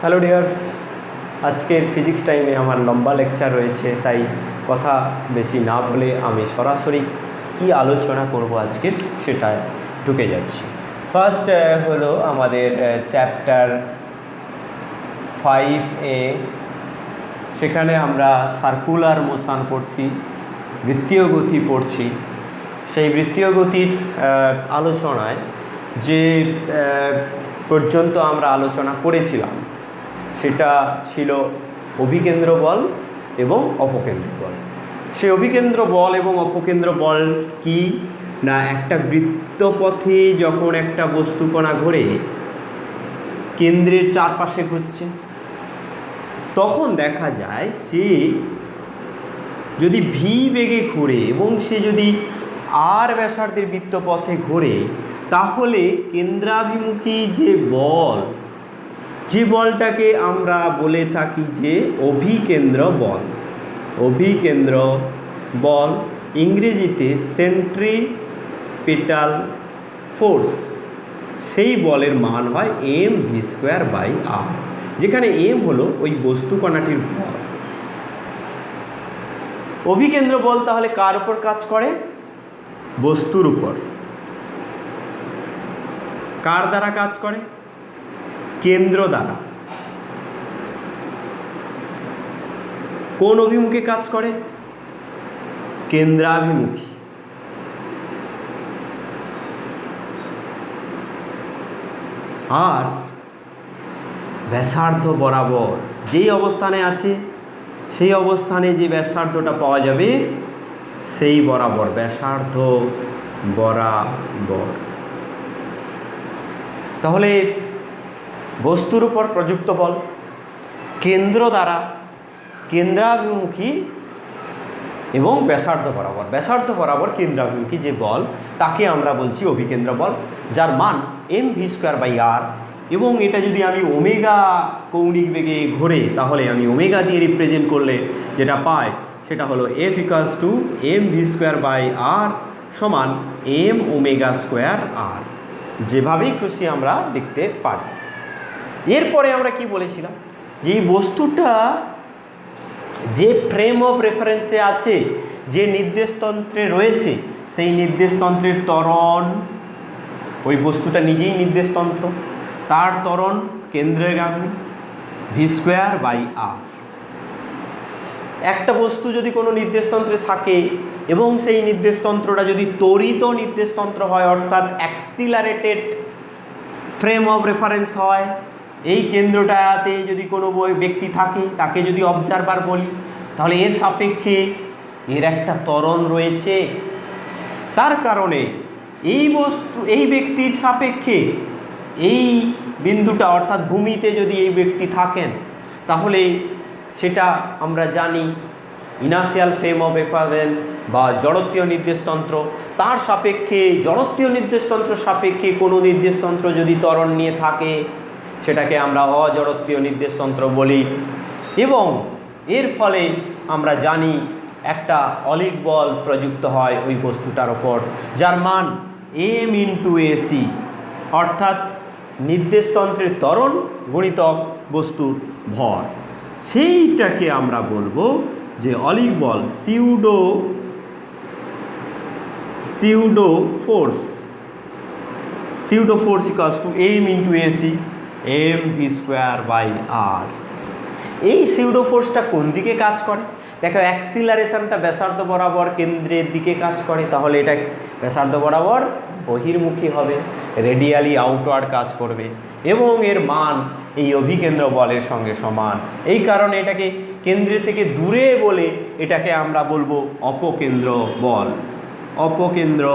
Hello dears, আজকের physics টাইমে আমার লম্বা লেকচার রয়েছে, তাই কথা বেশি না বলে আমি সরাসরি কি আলোচনা করব আজকের সেটা ঢুকে যাচ্ছি। ফার্স্ট হলো আমাদের চ্যাপ্টার 5A। সেখানে আমরা সার্কুলার মোশন পড়ছি, বৃত্তীয় গতি পড়ছি। সেই বৃত্তীয় গতির আলোচনায় যে পর্যন্ত আমরা আলোচনা করেছিলাম সেটা ছিল অভিকেন্দ্র বল এবং অপকেন্দ্র বল। সেই অভিকেন্দ্র বল এবং অপকেন্দ্র বল কি না, একটা বৃত্তপথে যখন একটা বস্তুকণা ঘোরে কেন্দ্রের চারপাশে ঘুরছে, তখন দেখা যায় সে যদি ভি বেগে ঘোরে এবং সে যদি আর ব্যাসার্ধের বৃত্তপথে ঘোরে, তাহলে কেন্দ্রাভিমুখী যে বল, যে বলটাকে আমরা বলে থাকি যে অভিকেন্দ্র বল, অভিকেন্দ্র বল ইংরেজিতে সেন্ট্রিপিটাল ফোর্স, সেই বলের মান হয় mv²/r, যেখানে m হলো ওই বস্তুকণাটির ভর। অভিকেন্দ্র বল তাহলে কার উপর কাজ করে? বস্তুর উপর। কার দ্বারা কাজ করে? কেন্দ্র দ্বারা। কোন অভিমুখে কাজ করে? কেন্দ্রাভিমুখী। আর ব্যাসার্ধ বরাবর যেই অবস্থানে আছে, সেই অবস্থানে যে ব্যাসার্ধটা পাওয়া যাবে সেই বরাবর, ব্যাসার্ধ বরাবর। তাহলে বস্তুর উপর প্রযুক্ত বল কেন্দ্র দ্বারা, কেন্দ্রাভিমুখী এবং ব্যাসার্ধ বরাবর, ব্যাসার্ধ বরাবর কেন্দ্রাভিমুখী যে বল তাকে আমরা বলছি অভিকেন্দ্র বল, যার মান mv²/r। এবং এটা যদি আমি ওমেগা কৌণিক বেগে ঘোরে, তাহলে আমি ওমেগা দিয়ে রিপ্রেজেন্ট করলে যেটা পাই সেটা হলো F = mv²/r সমান m⍵²r। যেভাবেই খুশি আমরা লিখতে পারি। এরপরে আমরা কি বলেছিলাম, যে এই বস্তুটা যে ফ্রেম অফ রেফারেন্সে আছে, যে নির্দেশতন্ত্রে রয়েছে, সেই নির্দেশতন্ত্রের ত্বরণ, ওই বস্তুটা নিজেই নির্দেশতন্ত্র, তার ত্বরণ কেন্দ্রগামী v²/r। একটা বস্তু যদি কোনো নির্দেশতন্ত্রে থাকে এবং সেই নির্দেশতন্ত্রটা যদি ত্বরিত নির্দেশতন্ত্র হয়, অর্থাৎ অ্যাক্সিলারেটেড ফ্রেম অফ রেফারেন্স হয়, এই কেন্দ্রটাতে যদি কোনো ব্যক্তি থাকে, তাকে যদি অবজারভার বলি, তাহলে এর সাপেক্ষে এর একটা ত্বরণ রয়েছে। তার কারণে এই বস্তু, এই ব্যক্তির সাপেক্ষে এই বিন্দুটা, অর্থাৎ ভূমিতে যদি এই ব্যক্তি থাকেন, তাহলে সেটা আমরা জানি ইনার্শিয়াল ফ্রেম অফ রেফারেন্স বা জড়ত্বীয় নির্দেশতন্ত্র। তার সাপেক্ষে, জড়ত্বীয় নির্দেশতন্ত্র সাপেক্ষে কোনো নির্দেশতন্ত্র যদি ত্বরণ নিয়ে থাকে, সেটাকে আমরা অজড়ত্বীয় নির্দেশতন্ত্র বলি। এবং এর ফলে আমরা জানি একটা অলিক বল প্রযুক্ত হয় ওই বস্তুটার ওপর, যার মান m×ac, অর্থাৎ নির্দেশতন্ত্রের ত্বরণ গুণিতক বস্তুর ভর। সেইটাকে আমরা বলবো যে অলিক বল, সিউডো ফোর্স = m×ac mv²/r। এই সিউডো ফোর্সটা কোন দিকে কাজ করে? দেখো, অ্যাক্সিলারেশনটা ব্যাসার্ধ বরাবর কেন্দ্রের দিকে কাজ করে, তাহলে এটা ব্যাসার্ধ বরাবর বহির্মুখী হবে, রেডিয়ালি আউটওয়ার্ড কাজ করবে, এবং এর মান এই অভিকেন্দ্র বলের সঙ্গে সমান। এই কারণে এটাকে কেন্দ্রের থেকে দূরে বলে এটাকে আমরা বলবো অপকেন্দ্র বল, অপকেন্দ্র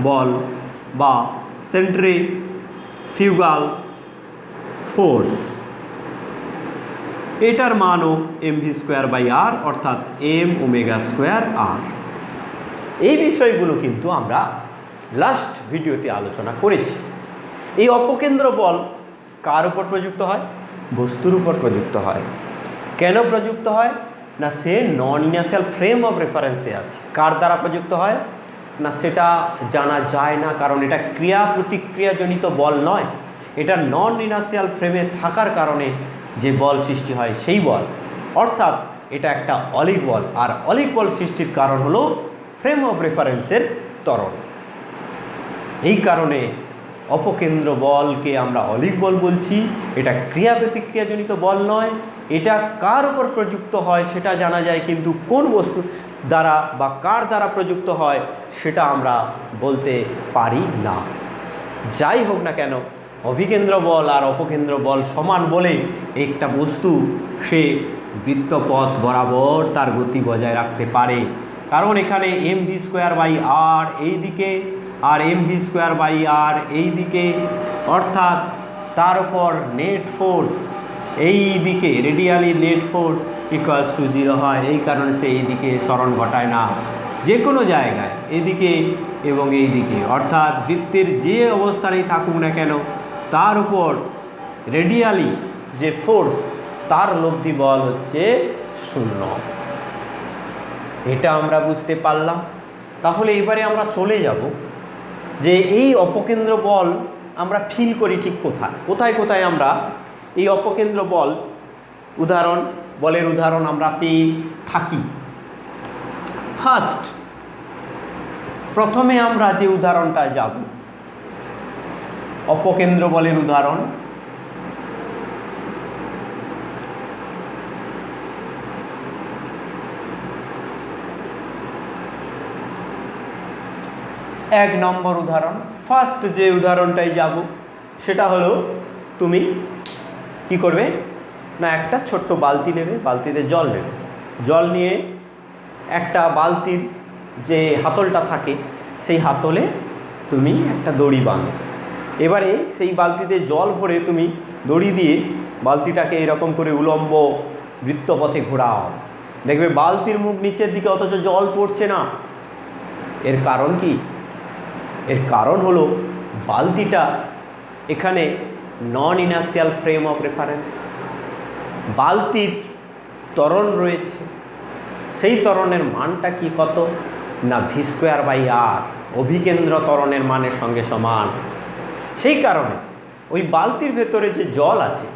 বল বা সেন্ট্রিফিউগাল ফোর্স। এটার মানও mv²/r, অর্থাৎ m⍵²r। এই বিষয়গুলো কিন্তু আমরা লাস্ট ভিডিওতে আলোচনা করেছি। এই অপকেন্দ্র বল কার উপর প্রযুক্ত হয়? বস্তুর উপর প্রযুক্ত হয়। কেন প্রযুক্ত হয় না, সে নন ইনার্শিয়াল ফ্রেম অফ রেফারেন্সে আছে। কার দ্বারা প্রযুক্ত হয় না, সেটা জানা যায় না, কারণ এটা ক্রিয়া প্রতিক্রিয়াজনিত বল নয়, এটা নন ইনার্শিয়াল ফ্রেমে থাকার কারণে যে বল সৃষ্টি হয় সেই বল, অর্থাৎ এটা একটা অলিক বল। আর অলিক বল সৃষ্টির কারণ হলো ফ্রেম অফ রেফারেন্সের ত্বরণ। এই কারণে অপকেন্দ্র বলকে আমরা অলিক বল বলছি। এটা ক্রিয়া প্রতিক্রিয়াজনিত বল নয়। এটা কার উপর প্রযুক্ত হয় সেটা জানা যায়, কিন্তু কোন বস্তু দ্বারা বা কার দ্বারা প্রযুক্ত হয় সেটা আমরা বলতে পারি না। যাই হোক না কেন, অভিকেন্দ্র বল আর অপকেন্দ্র বল সমান বলে একটা বস্তু সে বৃত্তপথ বরাবর তার গতি বজায় রাখতে পারে, কারণ এখানে mv²/r এই দিকে আর mv²/r এই দিকে, অর্থাৎ তার উপর নেট ফোর্স এই দিকে রেডিয়ালি নেট ফোর্স =0 হয়। এই কারণে সে এই দিকে সরণ ঘটায় না, যে কোনো জায়গায় এদিকে এবং এই দিকে, অর্থাৎ বৃত্তের যে অবস্থানেই থাকুক না কেন তার উপর রেডিয়ালি যে ফোর্স তার লব্ধি বল হচ্ছে 0। এটা আমরা বুঝতে পারলাম। তাহলে এবারে আমরা চলে যাব যে এই অপকেন্দ্র বল আমরা ফিল করি ঠিক কোথায় কোথায় কোথায় আমরা এই অপকেন্দ্র বলের উদাহরণ আমরা পেয়ে থাকি। প্রথমে আমরা যে উদাহরণটা যাব অপকেন্দ্র বলের উদাহরণ, এক নম্বর উদাহরণ। ফার্স্ট যে উদাহরণটাই যাব সেটা হলো, তুমি কি করবে না, একটা ছোট্ট বালতি নেবে, বালতিতে জল নেবে, জল নিয়ে একটা বালতির যে হাতলটা থাকে সেই হাতলে তুমি একটা দড়ি বাঁধো। এবারে সেই বালতিতে জল ভরে তুমি দড়ি দিয়ে বালতিটাকে এরকম করে উলম্ব বৃত্তপথে ঘোরাও, দেখবে বালতির মুখ নিচের দিকে অথচ জল পড়ছে না। এর কারণ কি? এর কারণ হলো বালতিটা এখানে নন ইনার্শিয়াল ফ্রেম অফ রেফারেন্স, বালতির ত্বরণ রয়েছে, সেই ত্বরণের মানটা কি কত না v²/r, অভিকেন্দ্র ত্বরণের মানের সঙ্গে সমান। সেই কারণে ওই বালতির ভেতরে যে জল আছে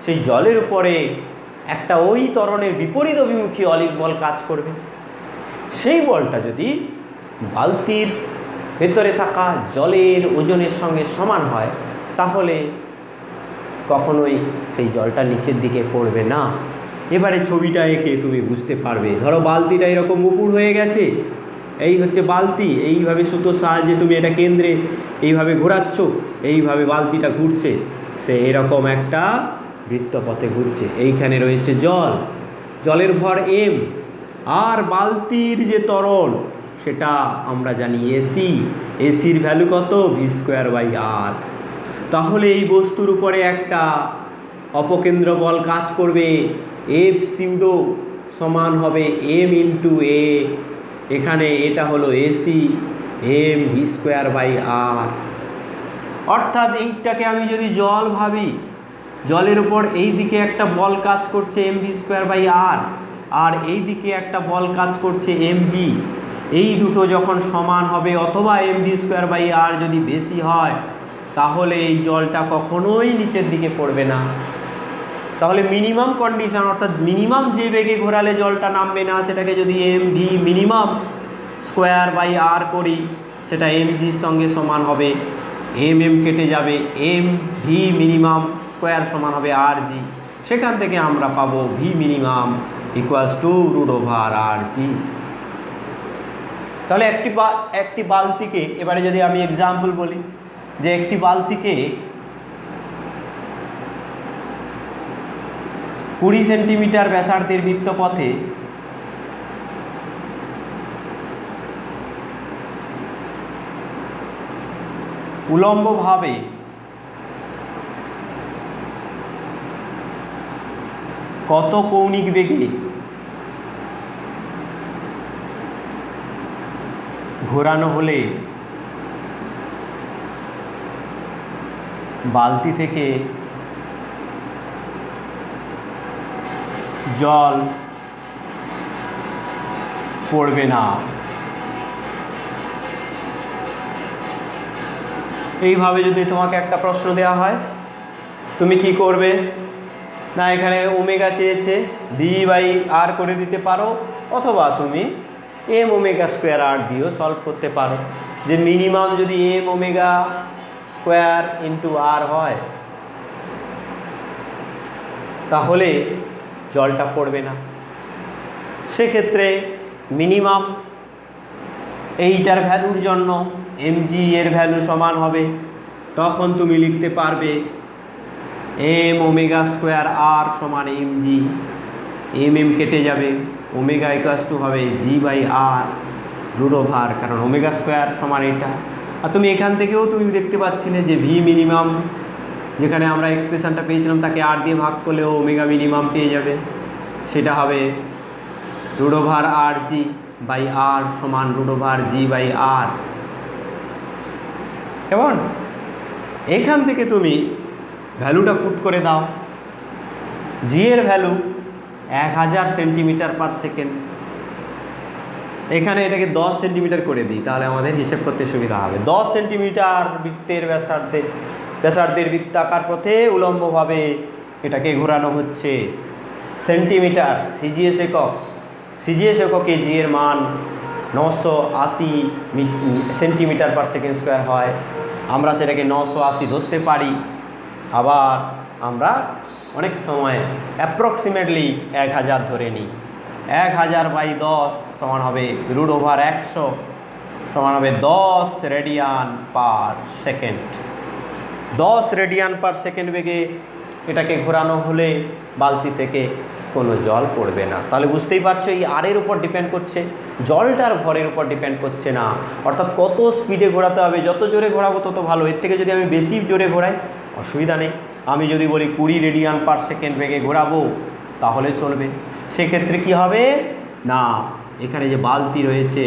সেই জলের উপরে একটা ওই ত্বরণের বিপরীত অভিমুখী অলিক বল কাজ করবে। সেই বলটা যদি বালতির ভেতরে থাকা জলের ওজনের সঙ্গে সমান হয় তাহলে কখনোই সেই জলটা নিচের দিকে পড়বে না। এবারে ছবিটা এঁকে তুমি বুঝতে পারবে। ধরো বালতিটা এরকম উপুড় হয়ে গেছে, এই হচ্ছে বালতি, এইভাবে সুতোর সাহায্যে তুমি এটা কেন্দ্রে এইভাবে ঘোরাচ্ছ, এইভাবে বালতিটা ঘুরছে, সে এরকম একটা বৃত্তপথে ঘুরছে। এইখানে রয়েছে জল, জলের ভর m, আর বালতির যে ত্বরণ সেটা আমরা জানি এসি, এসির ভ্যালু কত v²/r। তাহলে এই বস্তুর উপরে একটা অপকেন্দ্র বল কাজ করবে, F সিউডো সমান হবে m × a, এখানে এটা হলো এসি, m v²/r। অর্থাৎ এইটাকে আমি যদি জল ভাবি, জলের উপর এই দিকে একটা বল কাজ করছে m v²/r, আর এই দিকে একটা বল কাজ করছে mg। এই দুটো যখন সমান হবে অথবা m v²/r যদি বেশি হয় তাহলে এই জলটা কখনোই নিচের দিকে পড়বে না। তাহলে মিনিমাম কন্ডিশন, অর্থাৎ মিনিমাম যে বেগে ঘোরালে জলটা নামবে না সেটাকে যদি mv minimum² করি সেটা mgর সঙ্গে সমান হবে, mm কেটে যাবে, mv minimum² সমান হবে rg। সেখান থেকে আমরা পাবো v minimum √rg। তাহলে একটি বালতিকে, এবারে যদি আমি এক্সাম্পল বলি যে একটি বালতিকে 20 সেন্টিমিটার ব্যাসার্ধের বৃত্তপথে উলম্বভাবে কত কৌণিক বেগে ঘোরানো হলে বালতি থেকে জল পড়বে না। এইভাবে যদি তোমাকে একটা প্রশ্ন দেওয়া হয় তুমি কি করবে না, এখানে ওমেগা চেয়েছে V/R করে দিতে পারো, অথবা তুমি m⍵² দিয়েও সলভ করতে পারো, যে মিনিমাম যদি m⍵² হয় তাহলে জলটা পড়বে না। সেক্ষেত্রে মিনিমাম এইটার ভ্যালুর জন্য mg এর ভ্যালু সমান হবে, তখন তুমি লিখতে পারবে m⍵² সমান mg, কেটে যাবে, ওমেগা হবে g/r√, কারণ ω² সমান এটা। আর তুমি এখান থেকেও তুমি দেখতে পাচ্ছিলে যে ভি মিনিমাম, যেখানে আমরা এক্সপ্রেশনটা পেয়েছিলাম তাকে আর দিয়ে ভাগ করলেও ওমেগা মিনিমাম পেয়ে যাবে, সেটা হবে √rg/r সমান √g/r। কেমন? এখান থেকে তুমি ভ্যালুটা ফুট করে দাও, জি এর ভ্যালু 1000 সেন্টিমিটার/সেকেন্ড। এখানে এটাকে 10 সেন্টিমিটার করে দিই, তাহলে আমাদের হিসেব করতে সুবিধা হবে। 10 সেন্টিমিটার বৃত্তের ব্যাসার্ধের বৃত্তাকার পথে উলম্বভাবে এটাকে ঘোরানো হচ্ছে। সেন্টিমিটার সিজিএস একক, সিজিএস এককে জি এর মান 980 সেন্টিমিটার/সেকেন্ড স্কোয়ার হয়। আমরা সেটাকে 980 ধরতে পারি, আবার আমরা অনেক সময় অ্যাপ্রক্সিমেটলি 1000 ধরে নিই। 1000/10 সমান হবে √100 সমান হবে 10 রেডিয়ান/সেকেন্ড। 10 রেডিয়ান/সেকেন্ড বেগে এটাকে ঘোরানো হলে বালতি থেকে কোনো জল পড়বে না। তাহলে বুঝতেই পারছো, এই আরের উপর ডিপেন্ড করছে, জলটার ভরের উপর ডিপেন্ড করছে না। অর্থাৎ কত স্পিডে ঘোরাতে হবে, যত জোরে ঘোরাবো তত ভালো। এর থেকে যদি আমি বেশি জোরে ঘোরাই অসুবিধা নেই, আমি যদি বলি 20 রেডিয়ান/সেকেন্ড বেগে ঘোরাবো তাহলে চলবে। সেক্ষেত্রে কি হবে না, এখানে যে বালতি রয়েছে,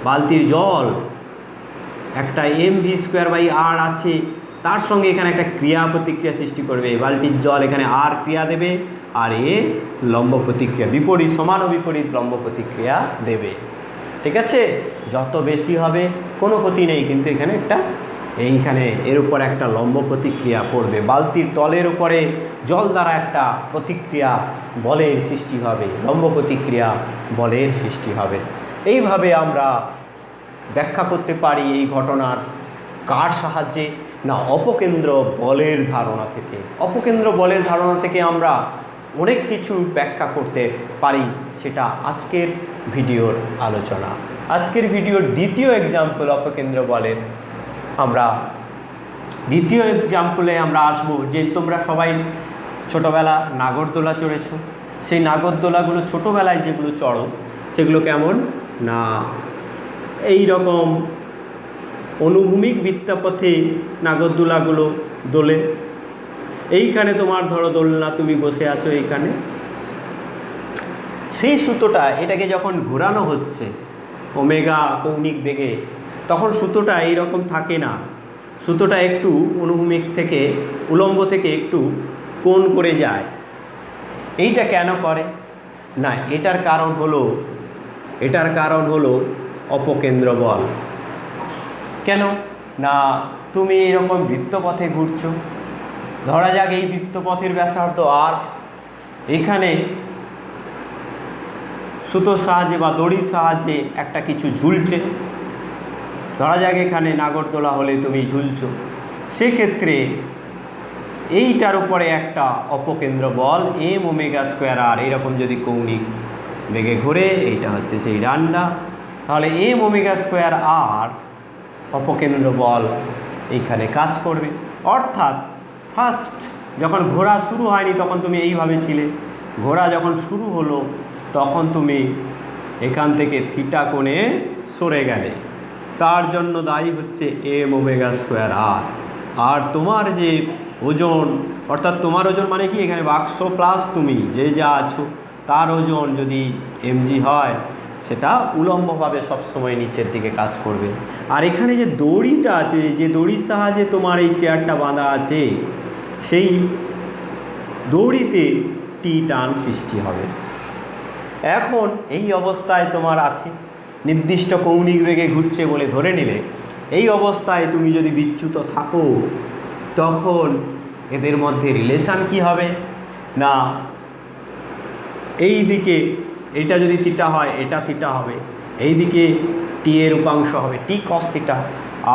বালতির জল একটা mv²/r আছে, তার সঙ্গে এখানে একটা ক্রিয়া প্রতিক্রিয়া সৃষ্টি করবে। বালতির জল এখানে আর ক্রিয়া দেবে, আর এ লম্ব প্রতিক্রিয়া, বিপরীত সমান ও বিপরীত লম্ব প্রতিক্রিয়া দেবে। ঠিক আছে? যত বেশি হবে কোনো ক্ষতি নেই, কিন্তু এখানে এইখানে এর উপর একটা লম্ব প্রতিক্রিয়া পড়বে। বালতির তলের উপরে জল দ্বারা একটা প্রতিক্রিয়া বলের সৃষ্টি হবে, লম্ব প্রতিক্রিয়া বলের সৃষ্টি হবে। এইভাবে আমরা ব্যাখ্যা করতে পারি এই ঘটনার কার সাহায্যে না, অপকেন্দ্র বলের ধারণা থেকে। অপকেন্দ্র বলের ধারণা থেকে আমরা অনেক কিছু ব্যাখ্যা করতে পারি, সেটা আজকের ভিডিওর আলোচনা। আজকের ভিডিওর দ্বিতীয় এক্সাম্পল অপকেন্দ্র বলের, আমরা দ্বিতীয় এক্সাম্পলে আমরা আসবো যে তোমরা সবাই ছোটোবেলা নাগরদোলা চড়েছো। সেই নাগরদোলাগুলো ছোটোবেলায় যেগুলো চড়ো সেগুলো কেমন না, এই রকম অনুভূমিক বৃত্তপথে নাগরদোলাগুলো দোলে। এইখানে তোমার ধরো দোলনা, তুমি বসে আছো এইখানে, সেই সুতোটা এটাকে যখন ঘোরানো হচ্ছে ওমেগা কৌণিক বেগে, তখন সুতোটা এইরকম থাকে না, সুতোটা একটু অনুভূমিক থেকে উলম্ব থেকে একটু কোণ করে যায়। এইটা কেন করে না, এটার কারণ হলো অপকেন্দ্র বল। কেন না, তুমি এরকম বৃত্তপথে ঘুরছো, ধরা যাক এই বৃত্তপথের ব্যাসার্ধ আর, এখানে সুতোর সাহায্যে বা দড়ির সাহায্যে একটা কিছু ঝুলছে, ধরা যাক এখানে নাগরদোলা হলে তুমি ঝুলছো। সেক্ষেত্রে এইটার উপরে একটা অপকেন্দ্র বল m⍵²r এইরকম যদি কৌণিক বেগে ঘুরে, এইটা হচ্ছে সেই ডান্ডা, তাহলে m⍵²r অপকেন্দ্র বল এইখানে কাজ করবে। অর্থাৎ ফার্স্ট যখন ঘোরা শুরু হয়নি তখন তুমি এইভাবে ছিলে, ঘোরা যখন শুরু হলো তখন তুমি এখান থেকে থিটা কোণে সরে গেলে, তার জন্য দায়ী হচ্ছে m⍵²r। আর তোমার যে ওজন, অর্থাৎ তোমার ওজন মানে কি, এখানে বাক্স প্লাস তুমি যে যা আছো তার ওজন যদি mg হয়, সেটা উলম্বভাবে সবসময় নিচের দিকে কাজ করবে। আর এখানে যে দড়িটা আছে, যে দড়ির সাহায্যে তোমার এই চেয়ারটা বাঁধা আছে, সেই দড়িতে টি টান সৃষ্টি হবে। এখন এই অবস্থায় তোমার আছে, নির্দিষ্ট কৌণিক বেগে ঘুরছে বলে ধরে নিলে, এই অবস্থায় তুমি যদি বিচ্যুত থাকো তখন এদের মধ্যে রিলেশান কি হবে না, এই দিকে এটা যদি থিটা হয় এটা থিটা হবে, এই দিকে টি এর উপাংশ হবে টি কস থিটা,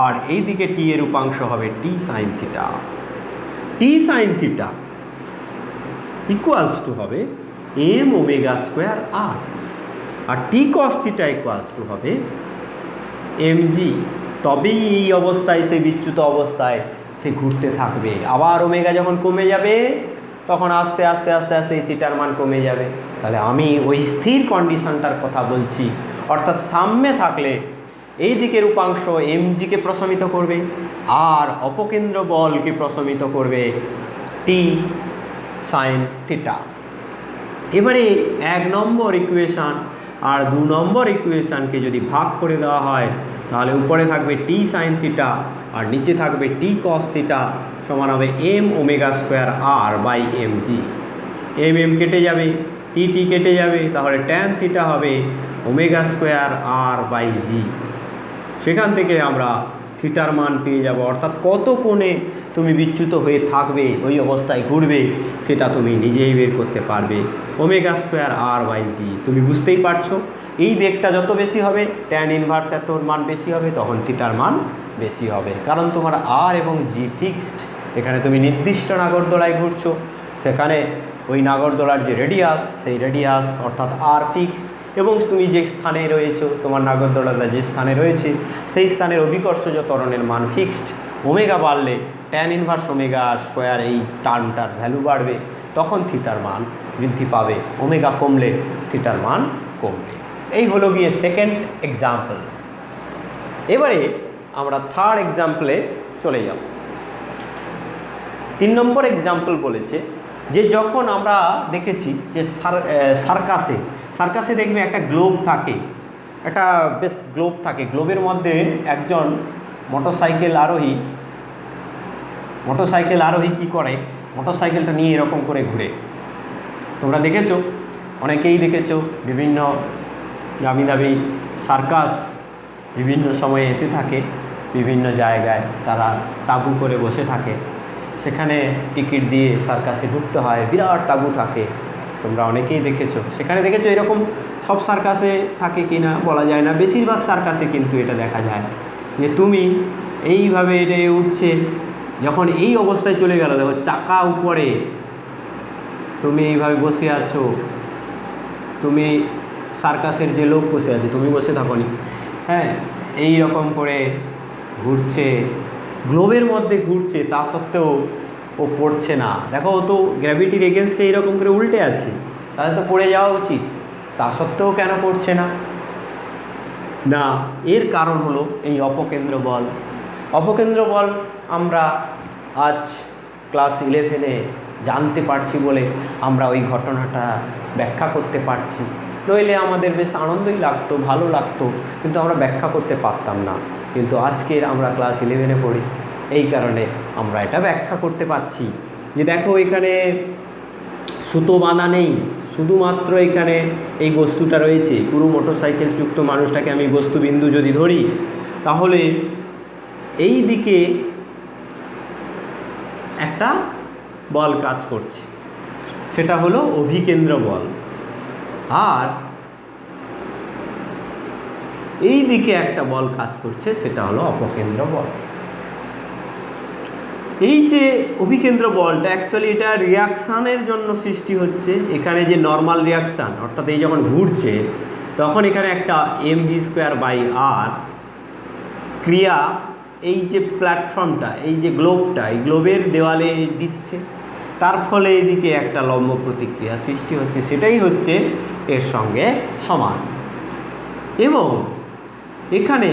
আর এই দিকে টি এর উপাংশ হবে T sine theta. T sine theta equals to হবে এম ওমেগা স্কোয়ার আর, আর T cos theta equals to হবে এম জি। তবেই এই অবস্থায় সে বিচ্যুত অবস্থায় সে ঘুরতে থাকবে। আবার ওমেগা যখন কমে যাবে তখন আস্তে আস্তে আস্তে আস্তে এই থিটার মান কমে যাবে। তাহলে আমি ওই স্থির কন্ডিশনটার কথা বলছি, অর্থাৎ সাম্যে থাকলে এই দিকের উপাংশ এমজিকে প্রশমিত করবে আর অপকেন্দ্র বলকে প্রশমিত করবে টি সাইন থিটা। এবারে 1 নম্বর ইকুয়েশান আর 2 নম্বর ইকুয়েশানকে যদি ভাগ করে দেওয়া হয় তাহলে উপরে থাকবে টি সাইন থিটা আর নিচে থাকবে টি কস থিটা সমান হবে M omega square R by M G. M M কেটে যাবে, টি টি কেটে যাবে, তাহলে ট্যান থিটা হবে omega square R by G. সেখান থেকে আমরা থিটার মান পেয়ে যাব, অর্থাৎ কত কোণে তুমি বিচ্যুত হয়ে থাকবে, ওই অবস্থায় ঘুরবে, সেটা তুমি নিজেই বের করতে পারবে। ওমেগা স্কোয়ার আর বাই জি তুমি বুঝতেই পারছো, এই বেগটা যত বেশি হবে ট্যান ইনভার্স এতর মান বেশি হবে, তখন থিটার মান বেশি হবে, কারণ তোমার আর এবং জি ফিক্সড। এখানে তুমি নির্দিষ্ট নাগরদোলায় ঘুরছো, সেখানে ওই নাগরদোলার যে রেডিয়াস সেই রেডিয়াস অর্থাৎ আর ফিক্সড, এবং তুমি যে স্থানে রয়েছো তোমার নাগরদোলাটা যে স্থানে রয়েছে সেই স্থানের অভিকর্ষজ ত্বরণের মান ফিক্সড। ওমেগা বাড়লে ট্যান ইনভার্স ওমেগা স্কোয়ার এই টার্মটার ভ্যালু বাড়বে, তখন থিটার মান বৃদ্ধি পাবে। ওমেগা কমলে থিটার মান কমবে। এই হলো গিয়ে সেকেন্ড এক্সাম্পল। এবারে আমরা থার্ড এক্সাম্পলে চলে যাব। 3 নম্বর এক্সাম্পল বলেছে যে যখন আমরা দেখেছি যে সার্কাসে দেখবে একটা গ্লোব থাকে, একটা বেশ গ্লোব থাকে, গ্লোবের মধ্যে একজন মোটরসাইকেল আরোহী কি করে, মোটরসাইকেলটা নিয়ে এরকম করে ঘুরে। তোমরা দেখেছো, অনেকেই দেখেছো, বিভিন্ন নামি দামি সার্কাস বিভিন্ন সময়ে এসে থাকে, বিভিন্ন জায়গায় তারা তাঁবু করে বসে থাকে, সেখানে টিকিট দিয়ে সার্কাসে ঢুকতে হয়, বিরাট তাঁবু থাকে, তোমরা অনেকেই দেখেছো। সেখানে দেখেছো, এরকম সব সার্কাসে থাকে কি না বলা যায় না, বেশিরভাগ সার্কাসে কিন্তু এটা দেখা যায় যে তুমি এইভাবে এটা উঠছে, যখন এই অবস্থায় চলে গেল, দেখো চাকা উপরে, তুমি এইভাবে বসে আছো, তুমি সার্কাসের যে লোক বসে আছে তুমি বসে থাকো নি, হ্যাঁ, এই রকম করে ঘুরছে, গ্লোবের মধ্যে ঘুরছে, তা সত্ত্বেও ও পড়ছে না। দেখো ও তো গ্র্যাভিটির এগেনস্টে এইরকম করে উল্টে আছে, তাহলে তো পড়ে যাওয়া উচিত, তা সত্ত্বেও কেন পড়ছে না? না, এর কারণ হলো এই অপকেন্দ্র বল। অপকেন্দ্র বল আমরা আজ ক্লাস 11-এ জানতে পারছি বলে আমরা ওই ঘটনাটা ব্যাখ্যা করতে পারছি, নইলে আমাদের বেশ আনন্দই লাগতো, ভালো লাগতো, কিন্তু আমরা ব্যাখ্যা করতে পারতাম না। কিন্তু আজকের আমরা ক্লাস 11-এ পড়ি, এই কারণে আমরা এটা ব্যাখ্যা করতে পারছি। যে দেখো এখানে সুতো বাঁধা নেই, শুধুমাত্র এখানে এই বস্তুটা রয়েছে। পুরো মোটরসাইকেল যুক্ত মানুষটাকে আমি বস্তুবিন্দু যদি ধরি, তাহলে এই দিকে একটা বল কাজ করছে, সেটা হলো অভিকেন্দ্র বল, আর এই দিকে একটা বল কাজ করছে, সেটা হলো অপকেন্দ্র বল। এই যে অভিকেন্দ্র বলটা অ্যাকচুয়ালি এটা রিয়াকশানের জন্য সৃষ্টি হচ্ছে। এখানে যে নর্মাল রিয়াকশান, অর্থাৎ এই যখন ঘুরছে তখন এখানে একটা mv²/r ক্রিয়া এই যে প্ল্যাটফর্মটা, এই যে গ্লোবটা, এই গ্লোবের দেওয়ালে দিচ্ছে, তার ফলে এদিকে একটা লম্ব প্রতিক্রিয়া সৃষ্টি হচ্ছে, সেটাই হচ্ছে এর সঙ্গে সমান। এবং এখানে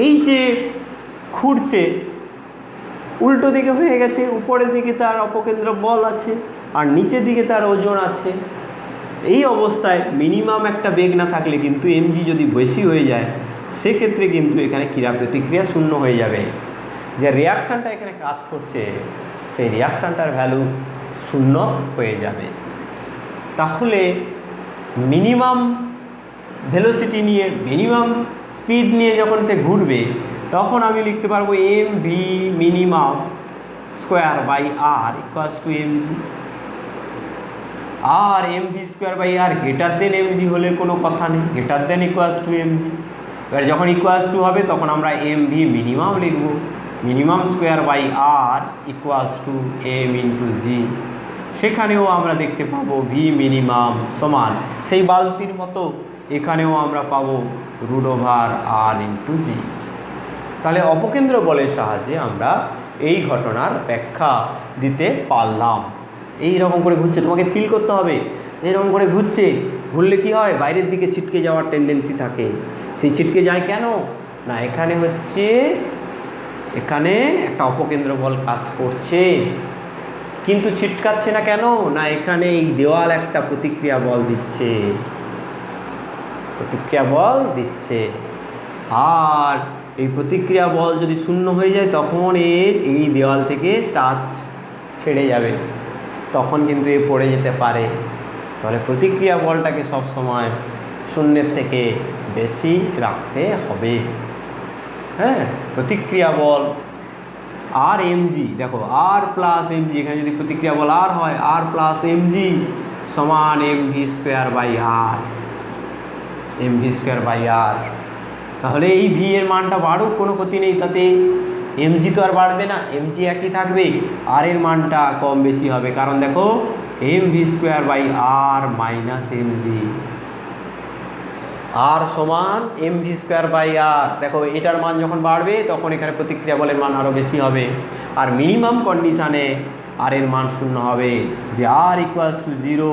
এই যে ঘুরছে উল্টো দিকে হয়ে গেছে, উপরের দিকে তার অপকেন্দ্র বল আছে আর নিচের দিকে তার ওজন আছে। এই অবস্থায় মিনিমাম একটা বেগ না থাকলে কিন্তু এমজি যদি বেশি হয়ে যায়, সেক্ষেত্রে কিন্তু এখানে ক্রিয়া প্রতিক্রিয়া শূন্য হয়ে যাবে। যে রিয়াকশানটা এখানে কাজ করছে সেই রিয়াকশানটার ভ্যালু শূন্য হয়ে যাবে। তাহলে মিনিমাম ভেলোসিটি নিয়ে, মিনিমাম স্পিড নিয়ে যখন সে ঘুরবে, তখন আমি লিখতে পারবো m v minimum square by r equals to m g. আর m v square by r greater than m g হলে কোনো কথা নেই, greater than equals to m g. এবার যখন ইকুয়ালস টু হবে তখন আমরা এমভি মিনিমাম লিখব, minimum square by r equals to m into g. সেখানেও আমরা দেখতে পাবো ভি মিনিমাম সমান সেই বালতির মতো এখানেও আমরা পাবো রুট ওভার আর ইন্টু জি। তাহলে অপকেন্দ্র বলের সাহায্যে আমরা এই ঘটনার ব্যাখ্যা দিতে পারলাম। এই রকম করে ঘুরছে, তোমাকে ফিল করতে হবে এইরকম করে ঘুরছে, ঘুরলে কি হয় বাইরের দিকে ছিটকে যাওয়ার টেন্ডেন্সি থাকে। সেই ছিটকে যায় কেন না, এখানে হচ্ছে এখানে একটা অপকেন্দ্র বল কাজ করছে, কিন্তু ছিটকাচ্ছে না কেন না, এখানে এই দেওয়াল একটা প্রতিক্রিয়া বল দিচ্ছে, প্রতিক্রিয়া বল দিচ্ছে। আর এই প্রতিক্রিয়া বল যদি শূন্য হয়ে যায় তখন এর এই দেওয়াল থেকে টাচ ছেড়ে যাবে, তখন কিন্তু এ পড়ে যেতে পারে। তাহলে প্রতিক্রিয়া বলটাকে সবসময় শূন্যের থেকে বেশি রাখতে হবে। হ্যাঁ, প্রতিক্রিয়া বল আর এমজি, দেখো আর প্লাস এমজি, এখানে যদি প্রতিক্রিয়া বল আর হয় আর প্লাস এমজি সমান m v square by r, m v square by r. তাহলে এই ভি এর মানটা বাড়ুক কোনো ক্ষতি নেই, তাতে এমজি তো আর বাড়বে না, এমজি একই থাকবে, আর এর মানটা কম বেশি হবে, কারণ দেখো m v square by r minus m g, R সমান এমভি স্কোয়ার বাই আর। দেখো এটার মান যখন বাড়বে তখন এখানে প্রতিক্রিয়া বলের মান আরও বেশি হবে, আর মিনিমাম কন্ডিশানে আর এর মান শূন্য হবে, যে R equals to zero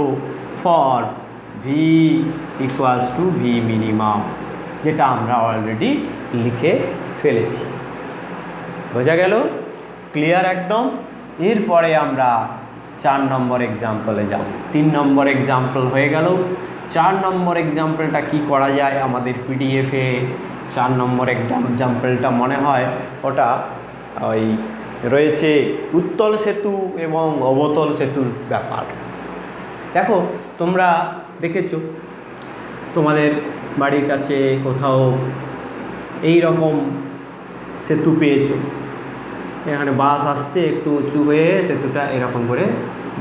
for v equals to v minimum, যেটা আমরা অলরেডি লিখে ফেলেছি। বোঝা গেল? ক্লিয়ার একদম। এরপরে আমরা 4 নম্বর এক্সাম্পলে যাব। 3 নম্বর এক্সাম্পল হয়ে গেল। 4 নম্বর এক্সাম্পলটা কি করা যায় আমাদের পিডিএফে? 4 নম্বর এক্সাম্পলটা মনে হয় ওটা ওই রয়েছে উত্তল সেতু এবং অবতল সেতুর ব্যাপার। দেখো তোমরা দেখেছো তোমাদের বাড়ির কাছে কোথাও এই রকম সেতু পেয়েছো, এখানে বাস আসছে একটু উঁচু হয়ে সেতুটা এরকম করে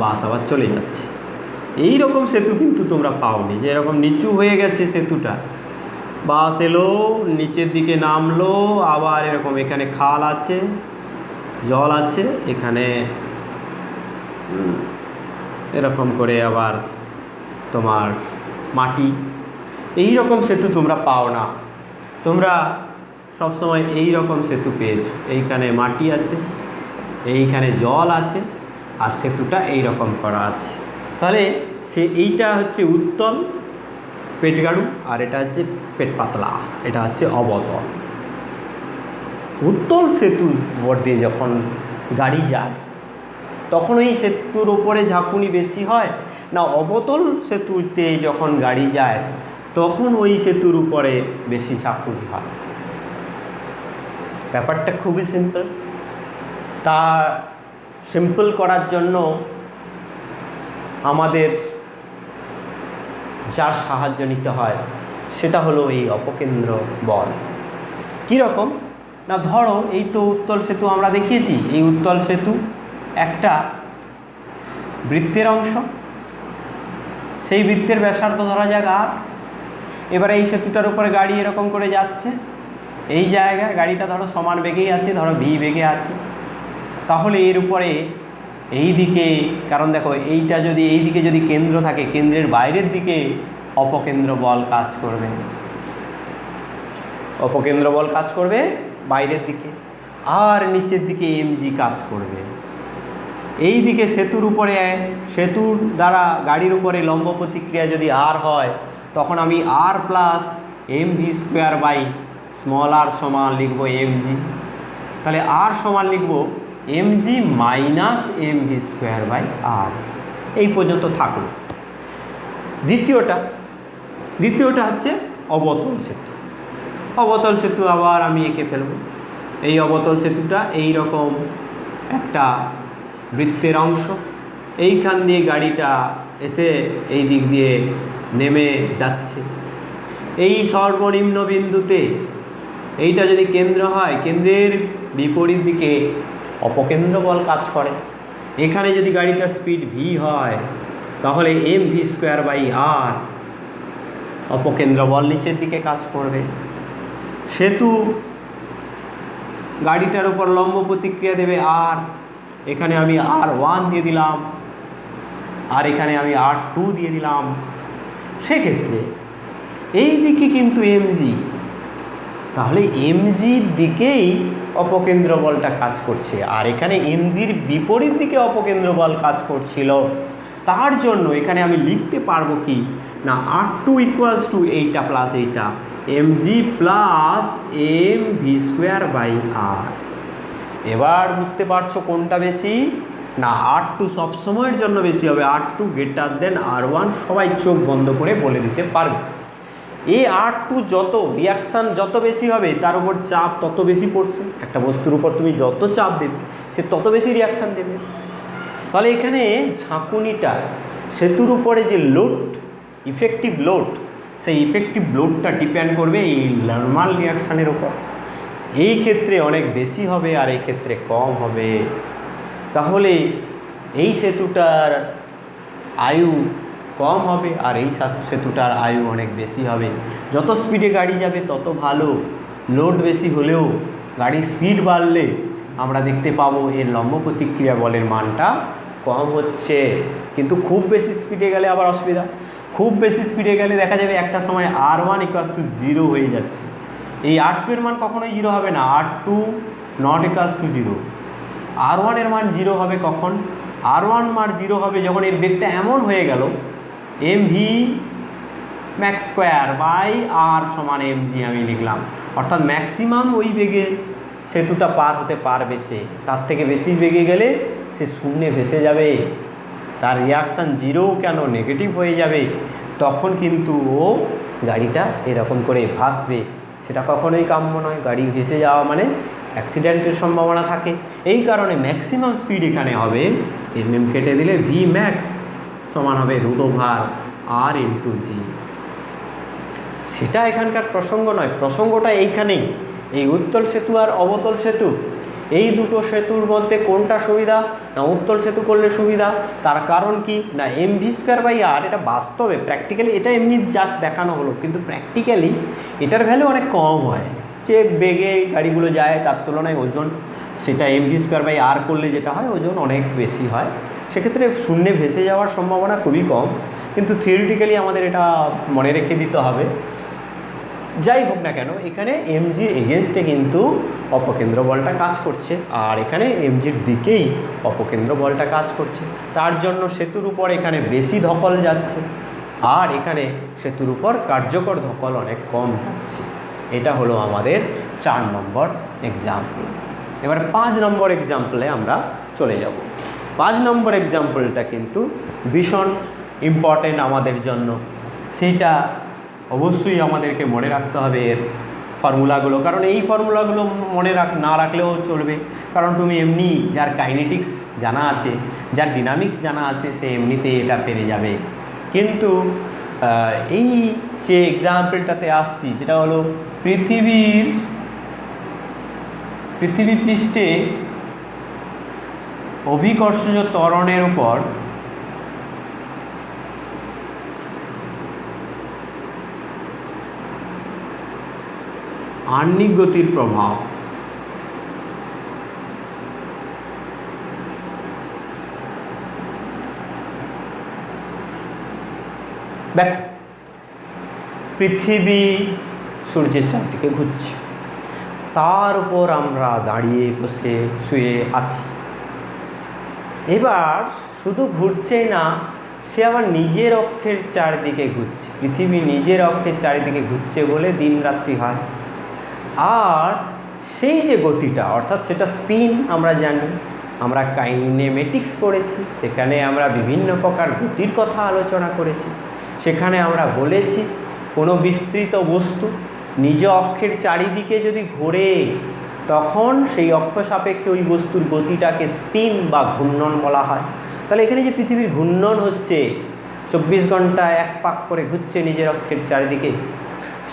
বাস আবার চলে যাচ্ছে। এই রকম সেতু কিন্তু তোমরা পাওনি, যে এরকম নিচু হয়ে গেছে সেতুটা, বাস এলো নিচের দিকে নামলো, আবার এরকম এখানে খাল আছে, জল আছে, এখানে এরকম করে আবার তোমার মাটি, এই রকম সেতু তোমরা পাও না। তোমরা সবসময় এই রকম সেতু পেয়েছো, এইখানে মাটি আছে, এইখানে জল আছে, আর সেতুটা এই রকম করা আছে। তাহলে এইটা হচ্ছে উত্তল পেটগাড়ু, আর এটা হচ্ছে পেট পাতলা, এটা হচ্ছে অবতল। উত্তল সেতুর উপর দিয়ে যখন গাড়ি যায় তখন ওই সেতুর উপরে ঝাঁকুনি বেশি হয় না, অবতল সেতুতে যখন গাড়ি যায় তখন ওই সেতুর উপরে বেশি ঝাঁকুনি হয়? ব্যাপারটা খুবই সিম্পল। তা সিম্পল করার জন্য আমাদের যার সাহায্য নিতে হয় সেটা হলো এই অপকেন্দ্র বল। কীরকম না, ধরো এই তো উত্তল সেতু আমরা দেখিয়েছি, এই উত্তল সেতু একটা বৃত্তের অংশ, সেই বৃত্তের ব্যাসার্ধ ধরা যাক আর। এবারে এই সেতুটার উপরে গাড়ি এরকম করে যাচ্ছে, এই জায়গায় গাড়িটা ধরো সমান বেগেই আছে, ধরো ভি বেগে আছে, তাহলে এর উপরে এই দিকে, কারণ দেখো এইটা যদি এই দিকে যদি কেন্দ্র থাকে, কেন্দ্রের বাইরের দিকে অপকেন্দ্র বল কাজ করবে, অপকেন্দ্র বল কাজ করবে বাইরের দিকে, আর নিচের দিকে এমজি কাজ করবে। এই দিকে সেতুর উপরে, সেতুর দ্বারা গাড়ির উপরে লম্ব প্রতিক্রিয়া যদি আর হয় তখন আমি R plus m v square by small r সমান লিখব এমজি। তাহলে আর সমান লিখব m g minus m v square by r. এই পর্যন্ত থাকলো। দ্বিতীয়টা হচ্ছে অবতল সেতু। অবতল সেতু আবার আমি এঁকে ফেলব। এই অবতল সেতুটা এই রকম একটা বৃত্তের অংশ, এইখান দিয়ে গাড়িটা এসে এই দিক দিয়ে নেমে যাচ্ছে। এই সর্বনিম্ন বিন্দুতে এইটা যদি কেন্দ্র হয়, কেন্দ্রের বিপরীত দিকে অপকেন্দ্র বল কাজ করে। এখানে যদি গাড়িটার স্পিড ভি হয় তাহলে এম ভি স্কোয়ার বাই আর অপকেন্দ্র বল নিচের দিকে কাজ করবে। সেতু গাড়িটার উপর লম্ব প্রতিক্রিয়া দেবে আর, এখানে আমি R1 দিয়ে দিলাম আর এখানে আমি R2 দিয়ে দিলাম। সেক্ষেত্রে এই দিকে কিন্তু এমজি, তাহলে এমজির দিকেই অপকেন্দ্র বলটা কাজ করছে, আর এখানে এমজির বিপরীত দিকে অপকেন্দ্র বল কাজ করছিল। তার জন্য এখানে আমি লিখতে পারবো কি না, R2 ইকুয়ালস টু এইটা প্লাস এইটা m g plus m v square by r. এবার বুঝতে পারছো কোনটা বেশি না, R2 সবসময়ের জন্য বেশি হবে, R2 গ্রেটার দেন R1, সবাই চোখ বন্ধ করে বলে দিতে পারবে। এই R2 যত রিয়াকশান যত বেশি হবে তার উপর চাপ তত বেশি পড়ছে, একটা বস্তুর উপর তুমি যত চাপ দেবে সে তত বেশি রিয়াকশান দেবে। তাহলে এখানে ঝাঁকুনিটা সেতুর উপরে যে লোড, ইফেক্টিভ লোড, সেই ইফেক্টিভ লোডটা ডিপেন্ড করবে এই নর্মাল রিয়াকশানের উপর। এই ক্ষেত্রে অনেক বেশি হবে আর এই ক্ষেত্রে কম হবে। তাহলে এই সেতুটার আয়ু কম হবে আর এই সেতুটার আয়ু অনেক বেশি হবে। যত স্পিডে গাড়ি যাবে তত ভালো, লোড বেশি হলেও গাড়ির স্পিড বাড়লে আমরা দেখতে পাবো এর লম্ব প্রতিক্রিয়া বলের মানটা কম হচ্ছে। কিন্তু খুব বেশি স্পিডে গেলে আবার অসুবিধা, খুব বেশি স্পিডে গেলে দেখা যাবে একটা সময় R1 ইকুয়ালস টু 0 হয়ে যাচ্ছে। এই R2 এর মান কখনোই 0 হবে না, R2 not equals to 0। R1 এর মান 0 হবে কখন, R1 মান 0 হবে যখন এর বেগটা এমন হয়ে গেল m v max square by r সমান এমজি আমি লিখলাম, অর্থাৎ ম্যাক্সিমাম ওই বেগে সেতুটা পার হতে পারবে সে, তার থেকে বেশি বেগে গেলে সে শূন্যে ভেসে যাবে, তার রিয়াকশান জিরো কেন নেগেটিভ হয়ে যাবে, তখন কিন্তু ও গাড়িটা এরকম করে ভাসবে। সেটা কখনোই কাম্য নয়, গাড়ি ভেসে যাওয়া মানে অ্যাক্সিডেন্টের সম্ভাবনা থাকে। এই কারণে ম্যাক্সিমাম স্পিড এখানে হবে এম কেটে দিলে ভি ম্যাক্স সমান হবে √R ইন্টু জি। সেটা এখানকার প্রসঙ্গ নয়, প্রসঙ্গটা এইখানেই, এই উত্তল সেতু আর অবতল সেতু, এই দুটো সেতুর মধ্যে কোনটা সুবিধা না উত্তল সেতু করলে সুবিধা। তার কারণ কি না এম ভি স্কোয়ার বাই আর, এটা বাস্তবে প্র্যাকটিক্যালি, এটা এমনি জাস্ট দেখানো হলো, কিন্তু প্র্যাকটিক্যালি এটার ভ্যালু অনেক কম হয়। যে বেগে গাড়িগুলো যায় তার তুলনায় ওজন, সেটা এম ভি স্কোয়ার বাই আর করলে যেটা হয় ওজন অনেক বেশি হয়, সেক্ষেত্রে শূন্যে ভেসে যাওয়ার সম্ভাবনা খুবই কম। কিন্তু থিওরিটিক্যালি আমাদের এটা মনে রেখে দিতে হবে। যাই হোক না কেন, এখানে এমজির এগেনস্টে কিন্তু অপকেন্দ্র বলটা কাজ করছে, আর এখানে এমজির দিকেই অপকেন্দ্র বলটা কাজ করছে। তার জন্য সেতুর উপর এখানে বেশি ধকল যাচ্ছে আর এখানে সেতুর উপর কার্যকর ধকল অনেক কম যাচ্ছে। এটা হলো আমাদের 4 নম্বর এক্সাম্পল। এবার 5 নম্বর এক্সাম্পলে আমরা চলে যাব। 5 নম্বর এক্সাম্পলটা কিন্তু ভীষণ ইম্পর্টেন্ট আমাদের জন্য, সেইটা অবশ্যই আমাদেরকে মনে রাখতে হবে এর ফর্মুলাগুলো, কারণ এই ফর্মুলাগুলো মনে না রাখলেও চলবে, কারণ তুমি এমনি যার কাইনেটিক্স জানা আছে, যার ডিনামিক্স জানা আছে, সে এমনিতেই এটা পেরে যাবে। কিন্তু এই যে এক্সাম্পলটাতে আসছি সেটা হলো পৃথিবী পৃষ্ঠে অভিকর্ষজ ত্বরণের উপর আহ্নিক গতির প্রভাব। দেখ, পৃথিবী সূর্যের চারদিকে ঘুরছে, তার উপর আমরা দাঁড়িয়ে বসে শুয়ে আছি। এবার শুধু ঘুরছেই না, সে আবার নিজের অক্ষের চারদিকে ঘুরছে। পৃথিবী নিজের অক্ষের চারিদিকে ঘুরছে বলে দিন রাত্রি হয়। আর সেই যে গতিটা, অর্থাৎ সেটা স্পিন, আমরা জানি, আমরা কাইনেমেটিক্স পড়েছি, সেখানে আমরা বিভিন্ন প্রকার গতির কথা আলোচনা করেছি। সেখানে আমরা বলেছি কোনো বিস্তৃত বস্তু নিজ অক্ষের চারিদিকে যদি ঘোরে তখন সেই অক্ষ সাপেক্ষে ওই বস্তুর গতিটাকে স্পিন বা ঘূর্ণন বলা হয়। তাহলে এখানে যে পৃথিবীর ঘূর্ণন হচ্ছে, 24 ঘন্টায় এক পাক করে ঘুরছে নিজের অক্ষের চারিদিকে,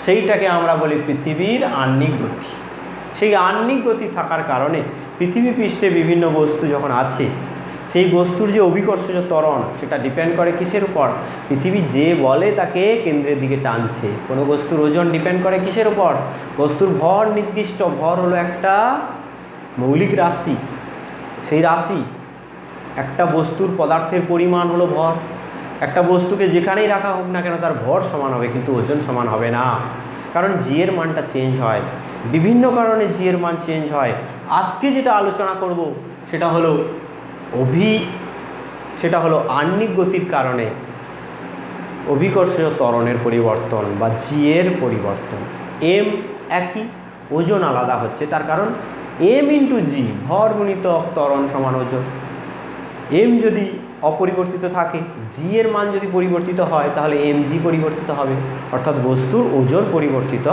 সেইটাকে আমরা বলি পৃথিবীর আহ্নিক গতি। সেই আহ্নিক গতি থাকার কারণে পৃথিবী পৃষ্ঠে বিভিন্ন বস্তু যখন আছে, সেই বস্তুর যে অভিকর্ষজ ত্বরণ সেটা ডিপেন্ড করে কিসের উপর? পৃথিবী যে বলে তাকে কেন্দ্রের দিকে টানছে। কোনো বস্তুর ওজন ডিপেন্ড করে কিসের উপর? বস্তুর ভর নির্দিষ্ট। ভর হলো একটা মৌলিক রাশি। সেই রাশি, একটা বস্তুর পদার্থের পরিমাণ হলো ভর। একটা বস্তুকে যেখানেই রাখা হোক না কেন তার ভর সমান হবে, কিন্তু ওজন সমান হবে না, কারণ জি এর মানটা চেঞ্জ হয়। বিভিন্ন কারণে জি এর মান চেঞ্জ হয়। আজকে যেটা আলোচনা করব সেটা হলো আহ্নিক গতির কারণে অভিকর্ষজ ত্বরণের পরিবর্তন বা জি এর পরিবর্তন। এম একই, ওজন আলাদা হচ্ছে, তার কারণ এম ইন্টু জি, ভর গুণিত ত্বরণ সমান ওজন। এম যদি অপরিবর্তিত থাকে, জি এর মান যদি পরিবর্তিত হয়, তাহলে এম জি পরিবর্তিত হবে, অর্থাৎ বস্তুর ওজন পরিবর্তিত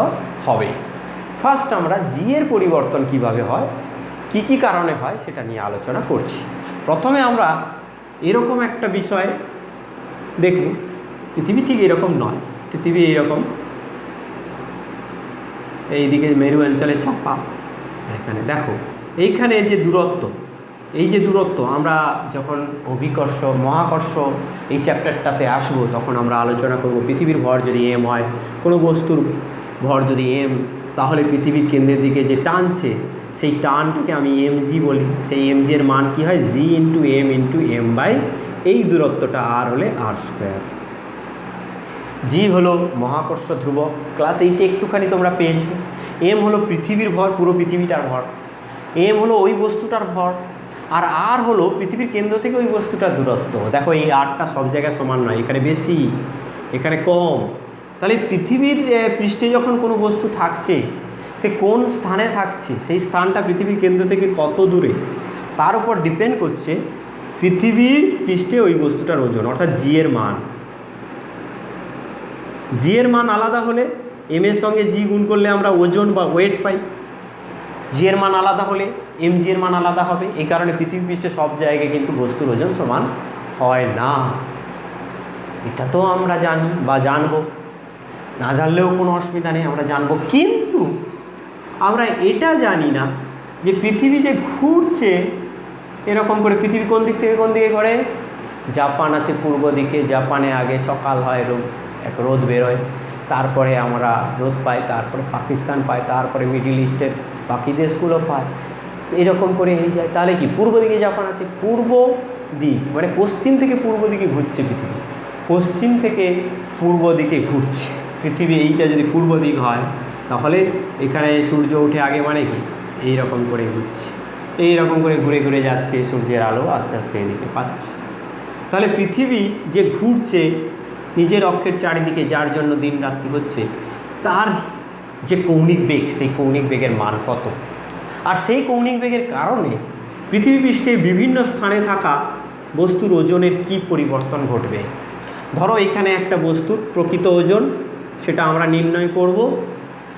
হবে। ফার্স্ট আমরা জি এর পরিবর্তন কিভাবে হয়, কি কি কারণে হয়, সেটা নিয়ে আলোচনা করছি। প্রথমে আমরা এরকম একটা বিষয় দেখব। পৃথিবী ঠিক এরকম নয়, পৃথিবী এইরকম, এইদিকে মেরু অঞ্চলে চাপা। এখানে দেখো, এইখানে যে দূরত্ব, এই যে দূরত্ব, আমরা যখন অভিকর্ষ মহাকর্ষ এই চ্যাপ্টারটাতে আসবো তখন আমরা আলোচনা করব পৃথিবীর ভর যদি এম হয়, কোনো বস্তুর ভর যদি এম, তাহলে পৃথিবীর কেন্দ্রের দিকে যে টানছে সেই টানটাকে আমি এম জি বলি। সেই এম জি এর মান কী হয়? জি ইন্টু এম বাই এই দূরত্বটা আর হলে আর স্কোয়ার। জি হলো মহাকর্ষ ধ্রুবক, ক্লাস 8-এ একটুখানি তোমরা পেয়েছো। এম হলো পৃথিবীর ভর, পুরো পৃথিবীটার ভর। এম হলো ওই বস্তুটার ভর, আর আর হলো পৃথিবীর কেন্দ্র থেকে ওই বস্তুটার দূরত্ব। দেখো, এই আরটা সব জায়গায় সমান নয়, এখানে বেশি, এখানে কম। তাহলে পৃথিবীর পৃষ্ঠে যখন কোনো বস্তু থাকছে, সে কোন স্থানে থাকছে, সেই স্থানটা পৃথিবীর কেন্দ্র থেকে কত দূরে, তার উপর ডিপেন্ড করছে পৃথিবীর পৃষ্ঠে ওই বস্তুটার ওজন, অর্থাৎ জি এর মান। জি এর মান আলাদা হলে এম এর সঙ্গে জি গুণ করলে আমরা ওজন বা ওয়েট পাই। জি এর মান আলাদা হলে এম জি এর মান আলাদা হবে। এই কারণে পৃথিবী পৃষ্ঠে সব জায়গায় কিন্তু বস্তুর ওজন সমান হয় না। এটা তো আমরা জানি বা জানবো, না জানলেও কোনো অসুবিধা নেই, আমরা জানবো। কিন্তু আমরা এটা জানি না যে পৃথিবী যে ঘুরছে এরকম করে, পৃথিবী কোন দিক থেকে কোন দিকে ঘোরে? জাপান আছে পূর্ব দিকে, জাপানে আগে সকাল হয়, রোদ বেরোয়, তারপরে আমরা রোদ পাই, তারপরে পাকিস্তান পাই, তারপরে মিডিল ইস্টের বাকি দেশগুলো পায়, এরকম করে এই যায়। তাহলে কি পূর্ব দিকে জাপান আছে? পূর্ব দিক মানে পশ্চিম থেকে পূর্ব দিকে ঘুরছে পৃথিবী, পশ্চিম থেকে পূর্ব দিকে ঘুরছে পৃথিবী। এইটা যদি পূর্ব দিক হয় তাহলে এখানে সূর্য ওঠে আগে, মানে কি এইরকম করে ঘুরছে, এইরকম করে ঘুরে ঘুরে যাচ্ছে, সূর্যের আলো আস্তে আস্তে এদিকে পাচ্ছে। তাহলে পৃথিবী যে ঘুরছে নিজের অক্ষের চারিদিকে, যার জন্য দিন রাত্রি হচ্ছে, তার যে কৌণিক বেগ, সেই কৌণিক বেগের মান কত? আর সেই কৌণিক বেগের কারণে পৃথিবী পৃষ্ঠে বিভিন্ন স্থানে থাকা বস্তুর ওজনের কি পরিবর্তন ঘটবে। ধরো এখানে একটা বস্তুর প্রকৃত ওজন, সেটা আমরা নির্ণয় করব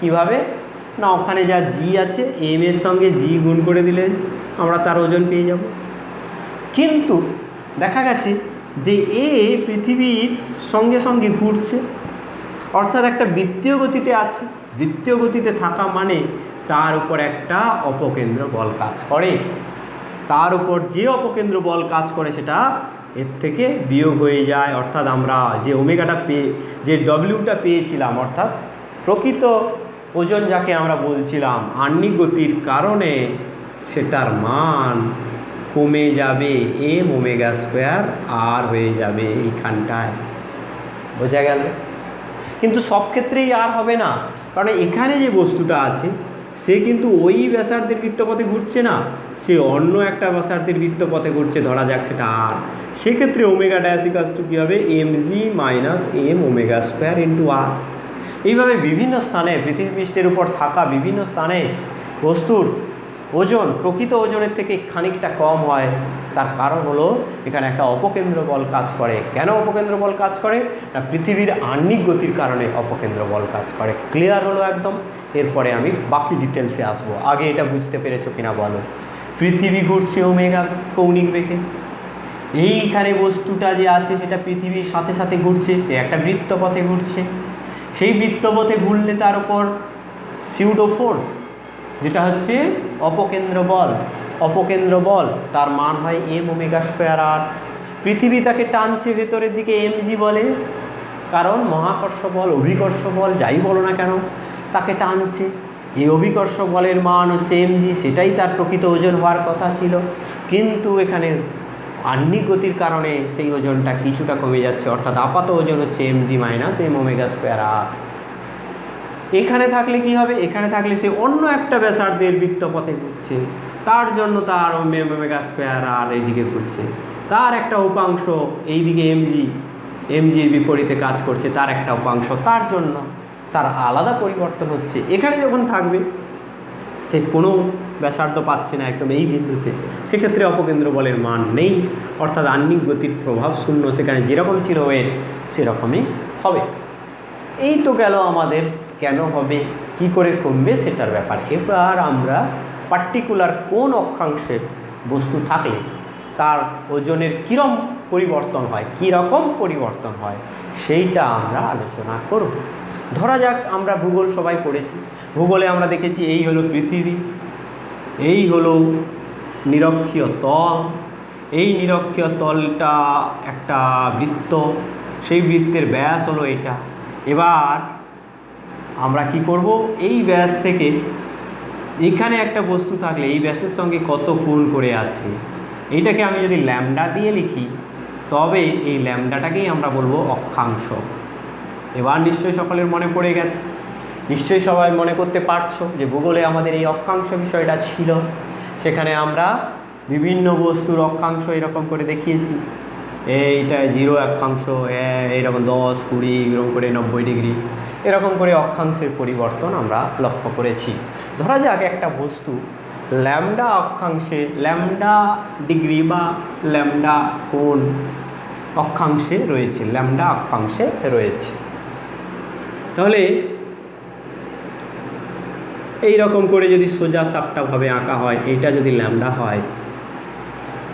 কিভাবে না, ওখানে যা জি আছে এম এর সঙ্গে জি গুণ করে দিলে আমরা তার ওজন পেয়ে যাব। কিন্তু দেখা গেছে যে এ পৃথিবীর সঙ্গে সঙ্গে ঘুরছে, অর্থাৎ একটা বৃত্তীয় গতিতে আছে। বৃত্তীয় গতিতে থাকা মানে তার উপর একটা অপকেন্দ্র বল কাজ করে, তার উপর যে অপকেন্দ্র বল কাজ করে সেটা এর থেকে বিয়োগ হয়ে যায়। অর্থাৎ আমরা যে ওমেগাটা যে ডব্লিউটা পেয়েছিলাম, অর্থাৎ প্রকৃত ওজন যাকে আমরা বলছিলাম, আহ্নিক গতির কারণে সেটার মান কমে যাবে, এম ওমেগা স্কোয়ার আর হয়ে যাবে এইখানটায়। বোঝা গেল? কিন্তু সব ক্ষেত্রেই আর হবে না, কারণ এখানে যে বস্তুটা আছে সে কিন্তু ওই ব্যাসার্ধের বৃত্তপথে ঘুরছে না, সে অন্য একটা ব্যাসার্ধের বৃত্তপথে ঘুরছে, ধরা যাক সেটা আর। সেক্ষেত্রে ওমেগা ড্যাশ ইকুয়ালস টু কী হবে? M g minus m omega square into r. এইভাবে বিভিন্ন স্থানে পৃথিবী পৃষ্ঠের উপর থাকা বিভিন্ন স্থানে বস্তুর ওজন প্রকৃত ওজনের থেকে খানিকটা কম হয়। তার কারণ হলো এখানে একটা অপকেন্দ্র বল কাজ করে। কেন অপকেন্দ্র বল কাজ করে? না, পৃথিবীর আহ্নিক গতির কারণে অপকেন্দ্র বল কাজ করে। ক্লিয়ার হলো একদম? এরপরে আমি বাকি ডিটেলসে আসবো। আগে এটা বুঝতে পেরেছো কিনা বলো? পৃথিবী ঘুরছে ওমেগা কৌণিক বেগে, এইখানে বস্তুটা যে আছে সেটা পৃথিবীর সাথে সাথে ঘুরছে, সে একটা বৃত্তপথে ঘুরছে। সেই বৃত্তপথে ঘুরলে তার উপর সিউডো ফোর্স, যেটা হচ্ছে অপকেন্দ্র বল, অপকেন্দ্র বল, তার মান হয় এম ওমেগা স্কোয়ার আর। পৃথিবী তাকে টানছে ভেতরের দিকে এমজি বলে, কারণ মহাকর্ষ বল, অভিকর্ষ বল, যাই বলো না কেন, তাকে টানছে। এই অভিকর্ষ বলের মান হচ্ছে এমজি, সেটাই তার প্রকৃত ওজন হওয়ার কথা ছিল, কিন্তু এখানে আহ্নিক গতির কারণে সেই ওজনটা কিছুটা কমে যাচ্ছে, অর্থাৎ আপাত ওজন হচ্ছে m g minus m omega square r. এখানে থাকলে কি হবে, এখানে থাকলে সে অন্য একটা ব্যাসার্ধের বৃত্তপথে ঘুরছে, তার জন্য তার এম ওমেগা স্কোয়ার আর এইদিকে ঘুরছে, তার একটা উপাংশ এইদিকে এমজির বিপরীতে কাজ করছে, তার একটা উপাংশ, তার জন্য তার আলাদা পরিবর্তন হচ্ছে। এখানে যখন থাকবে সে কোনো ব্যাসার্ধ পাচ্ছে না একদম এই বিন্দুতে, সেক্ষেত্রে অপকেন্দ্র বলের মান নেই, অর্থাৎ আহ্নিক গতির প্রভাব শূন্য, সেখানে যেরকম ছিল ওয়েট সেরকমই হবে। এই তো গেল আমাদের কেন হবে, কি করে কমবে সেটার ব্যাপার। এবার আমরা পার্টিকুলার কোন অক্ষাংশে বস্তু থাকলে তার ওজনের কীরকম পরিবর্তন হয়, কীরকম পরিবর্তন হয় সেইটা আমরা আলোচনা করব। ধরা যাক আমরা ভূগোল সবাই পড়েছি, ভূগোলে আমরা দেখেছি এই হলো পৃথিবী, এই হলো নিরক্ষীয় তল, এই নিরক্ষীয় তলটা একটা বৃত্ত, সেই বৃত্তের ব্যাস হলো এটা। এবার আমরা কি করব, এই ব্যাস থেকে এখানে একটা বস্তু থাকলে এই ব্যাসের সঙ্গে কত কোণ করে আছে, এইটাকে আমি যদি ল্যামডা দিয়ে লিখি, তবে এই ল্যামডাটাকেই আমরা বলবো অক্ষাংশ। এবার নিশ্চয়ই সকলের মনে পড়ে গেছে, নিশ্চয়ই সবাই মনে করতে পারছো যে ভূগোলে আমাদের এই অক্ষাংশ বিষয়টা ছিল। সেখানে আমরা বিভিন্ন বস্তুর অক্ষাংশ এরকম করে দেখিয়েছি, এইটা 0 অক্ষাংশ, এইরকম 10, 20 এরকম করে 90 ডিগ্রি, এরকম করে অক্ষাংশের পরিবর্তন আমরা লক্ষ্য করেছি। ধরা যাক একটা বস্তু ল্যামডা অক্ষাংশে, ল্যামডা ডিগ্রি বা ল্যামডা কোণ অক্ষাংশে রয়েছে, ল্যামডা অক্ষাংশে রয়েছে। তাহলে এই রকম করে যদি সোজা সাপটাভাবে আঁকা হয়, এইটা যদি ল্যামডা হয়,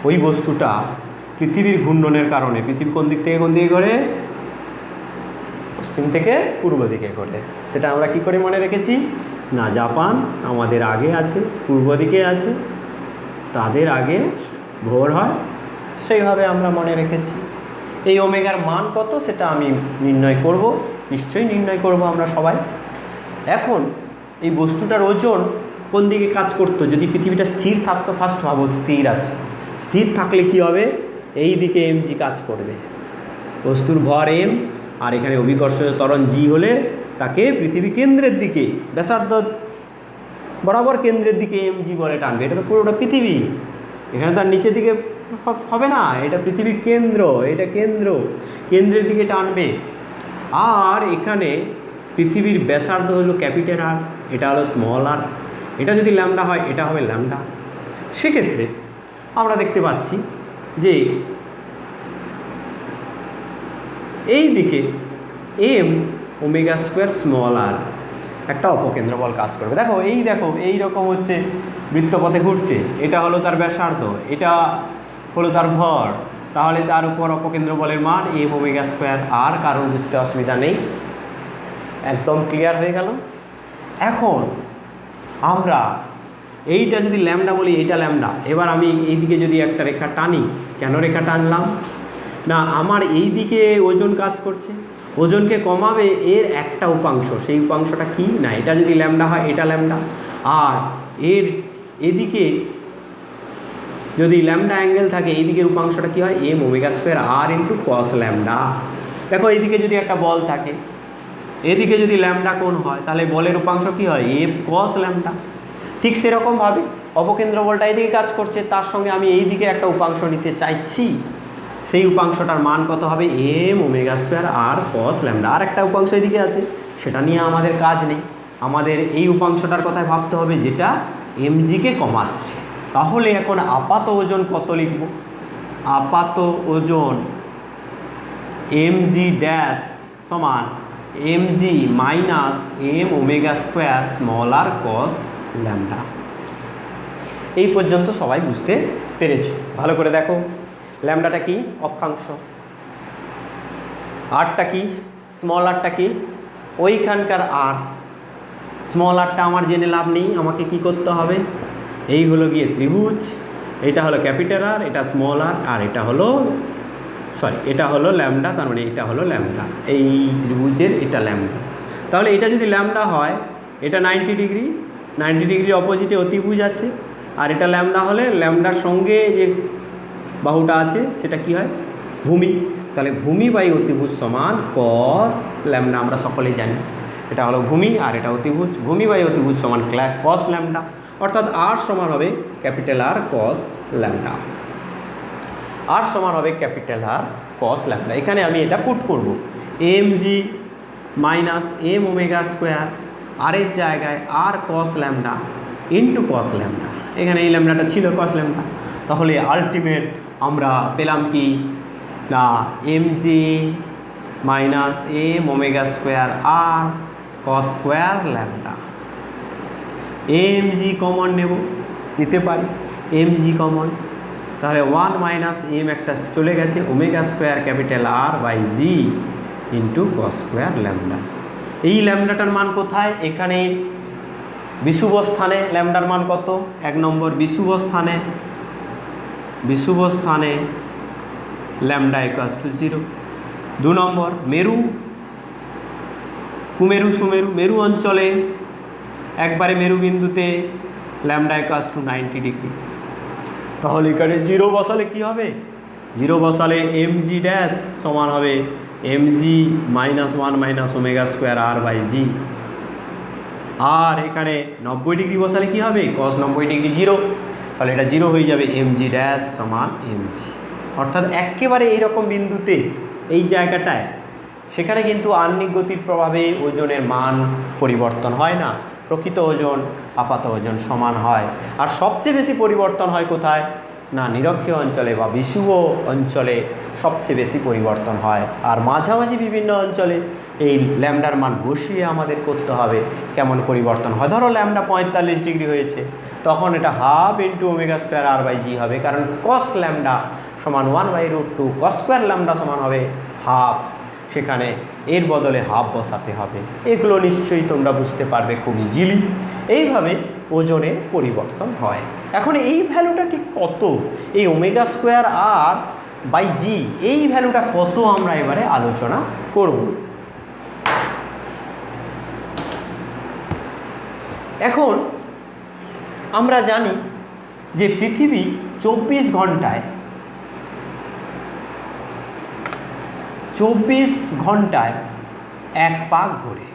ওই বস্তুটা পৃথিবীর ঘূর্ণনের কারণে, পৃথিবী কোন দিক থেকে কোন দিকে ঘোরে, পশ্চিম থেকে পূর্ব দিকে ঘোরে। সেটা আমরা কি করে মনে রেখেছি না, জাপান আমাদের আগে আছে, পূর্ব দিকে আছে, তাদের আগে ভোর হয়, সেইভাবে আমরা মনে রেখেছি। এই ওমেগার মান কত সেটা আমি নির্ণয় করব, নিশ্চয়ই নির্ণয় করব আমরা সবাই। এখন এই বস্তুটার ওজন কোন দিকে কাজ করতো, যদি পৃথিবীটা স্থির থাকতো, ফার্স্ট ভাবো স্থির আছে, স্থির থাকলে কি হবে, এই দিকে এমজি কাজ করবে, বস্তুর ভর এম, আর এখানে অভিকর্ষ ত্বরণ জি হলে তাকে পৃথিবী কেন্দ্রের দিকে, ব্যাসার্ধ বরাবর কেন্দ্রের দিকে এমজি বলে টানবে। এটা তো পুরোটা পৃথিবী, এখানে তার নিচের দিকে হবে না, এটা পৃথিবীর কেন্দ্র, এটা কেন্দ্রের দিকে টানবে। আর এখানে পৃথিবীর ব্যাসার্ধ হলো ক্যাপিটাল আর, এটা হলো স্মল আর, এটা যদি ল্যামডা হয় এটা হবে ল্যামডা। সেক্ষেত্রে আমরা দেখতে পাচ্ছি যে এই দিকে এম ওমেগা স্কোয়ার স্মল আর একটা অপকেন্দ্র বল কাজ করবে। দেখো এই রকম হচ্ছে বৃত্তপথে ঘুরছে, এটা হলো তার ব্যাসার্ধ, এটা হলো তার ভর, তাহলে তার উপর অপকেন্দ্র বলের মান এম ওমেগা স্কোয়ার আর। কারণ বুঝতে অসুবিধা নেই, একদম ক্লিয়ার হয়ে গেল। এখন আমরা এইটা যদি ল্যামডা বলি, এইটা ল্যামডা, এবার আমি এই দিকে যদি একটা রেখা টানি, কেন রেখা টানলাম না, আমার এই দিকে ওজন কাজ করছে, ওজনকে কমাবে এর একটা উপাংশ, সেই উপাংশটা কি না, এটা যদি ল্যামডা হয় এটা ল্যামডা, আর এর এদিকে যদি ল্যামডা অ্যাঙ্গেল থাকে এই দিকের উপাংশটা কি হয়, M omega square r into cos lambda. দেখো এইদিকে যদি একটা বল থাকে, এদিকে যদি ল্যামডা কোণ হয়, তাহলে বলের উপাংশ কি হয়, এফ কস ল্যামডা। ঠিক সেরকমভাবে অপকেন্দ্র বলটা এইদিকে কাজ করছে, তার সঙ্গে আমি এই দিকে একটা উপাংশ নিতে চাইছি, সেই উপাংশটার মান কত হবে, M omega square r cos lambda. আর একটা উপাংশ এদিকে আছে, সেটা নিয়ে আমাদের কাজ নেই, আমাদের এই উপাংশটার কথায় ভাবতে হবে যেটা এমজিকে কমাচ্ছে। তাহলে এখন আপাত ওজন কত লিখব, আপাত ওজন এমজি ড্যাশ সমান m g minus m omega square small r cos lambda. এই পর্যন্ত সবাই বুঝতে পেরেছ? ভালো করে দেখো, ল্যামডাটা কি, অক্ষাংশ, আরটা কি, স্মল আরটা কি, ওইখানকার আর। স্মল আরটা আমার জেনে লাভ নেই, আমাকে কি করতে হবে, এই হলো গিয়ে ত্রিভুজ, এটা হলো ক্যাপিটাল আর, এটা স্মল আর, আর এটা হলো এটা হলো ল্যামডা, তার মানে এটা হলো ল্যামডা, এই ত্রিভুজের এটা ল্যামডা। তাহলে এটা যদি ল্যামডা হয়, এটা 90 ডিগ্রি, 90 ডিগ্রির অপোজিটে অতিভুজ আছে, আর এটা ল্যামডা হলে ল্যামডার সঙ্গে যে বাহুটা আছে সেটা কি হয়, ভূমি। তাহলে ভূমি বাই অতিভুজ সমান কস ল্যামডা, আমরা সকলেই জানি এটা হলো ভূমি আর এটা অতিভুজ। ভূমি বাই অতিভুজ সমান কস ল্যামডা, অর্থাৎ আর সমান হবে ক্যাপিটাল আর কস ল্যামডা, আর সমান হবে ক্যাপিটাল আর কস ল্যামডা। এখানে আমি এটা পুট করব, m g minus m omega square r এর জায়গায় r cos lambda into cos lambda, এখানে এই ল্যামডাটা ছিল কস ল্যামডা। তাহলে আলটিমেট আমরা পেলাম কি না, m g minus m omega square r cos square lambda. M g common নেব, নিতে পারি এম জি কমন, তাহলে 1 মাইনাস এম একটা চলে গেছে, omega square capital R by G into cos square lambda. এই ল্যামডাটার মান কোথায়, এখানে বিষুব স্থানে ল্যামডার মান কত, 1 নম্বর বিষুব স্থানে ল্যামডা ইকুয়ালস টু 0। 2 নম্বর মেরু, কুমেরু সুমেরু, মেরু অঞ্চলে একবারে মেরু বিন্দুতে ল্যামডা ইকুয়ালস টু 90 ডিগ্রি। তাহলে এখানে 0 বসালে কি হবে, 0 বসালে এম জি ড্যাশ সমান হবে m g minus 1 minus omega square R by g, আর এখানে 90 ডিগ্রি বসালে কি হবে, কস 90 ডিগ্রি 0, তাহলে এটা 0 হয়ে যাবে, এম জি ড্যাশ সমান এম জি। অর্থাৎ একেবারে এইরকম বিন্দুতে এই জায়গাটায়, সেখানে কিন্তু আহ্নিক গতির প্রভাবে ওজনের মান পরিবর্তন হয় না, প্রকৃত ওজন আপাত ওজন সমান হয়। আর সবচেয়ে বেশি পরিবর্তন হয় কোথায় না, নিরক্ষীয় অঞ্চলে বা বিষুব অঞ্চলে সবচেয়ে বেশি পরিবর্তন হয়। আর মাঝামাঝি বিভিন্ন অঞ্চলে এই ল্যামডার মান বসিয়ে আমাদের করতে হবে কেমন পরিবর্তন হয়। ধরো ল্যামডা 45 ডিগ্রি হয়েছে, তখন এটা half into omega square R by g হবে, কারণ কস ল্যামডা সমান 1/√2, কস স্কোয়ার ল্যামডা সমান হবে হাফ, সেখানে এর বদলে হাফ বসাতে হবে। এগুলো নিশ্চয়ই তোমরা বুঝতে পারবে খুব ইজিলি। এইভাবে ওজনের পরিবর্তন হয়। এখন এই ভ্যালুটা ঠিক কত, এই ওমেগা স্কোয়ার আর বাই জি এই ভ্যালুটা কত আমরা এবারে আলোচনা করব। এখন আমরা জানি যে পৃথিবী 24 ঘন্টায় এক পাক ঘোরে।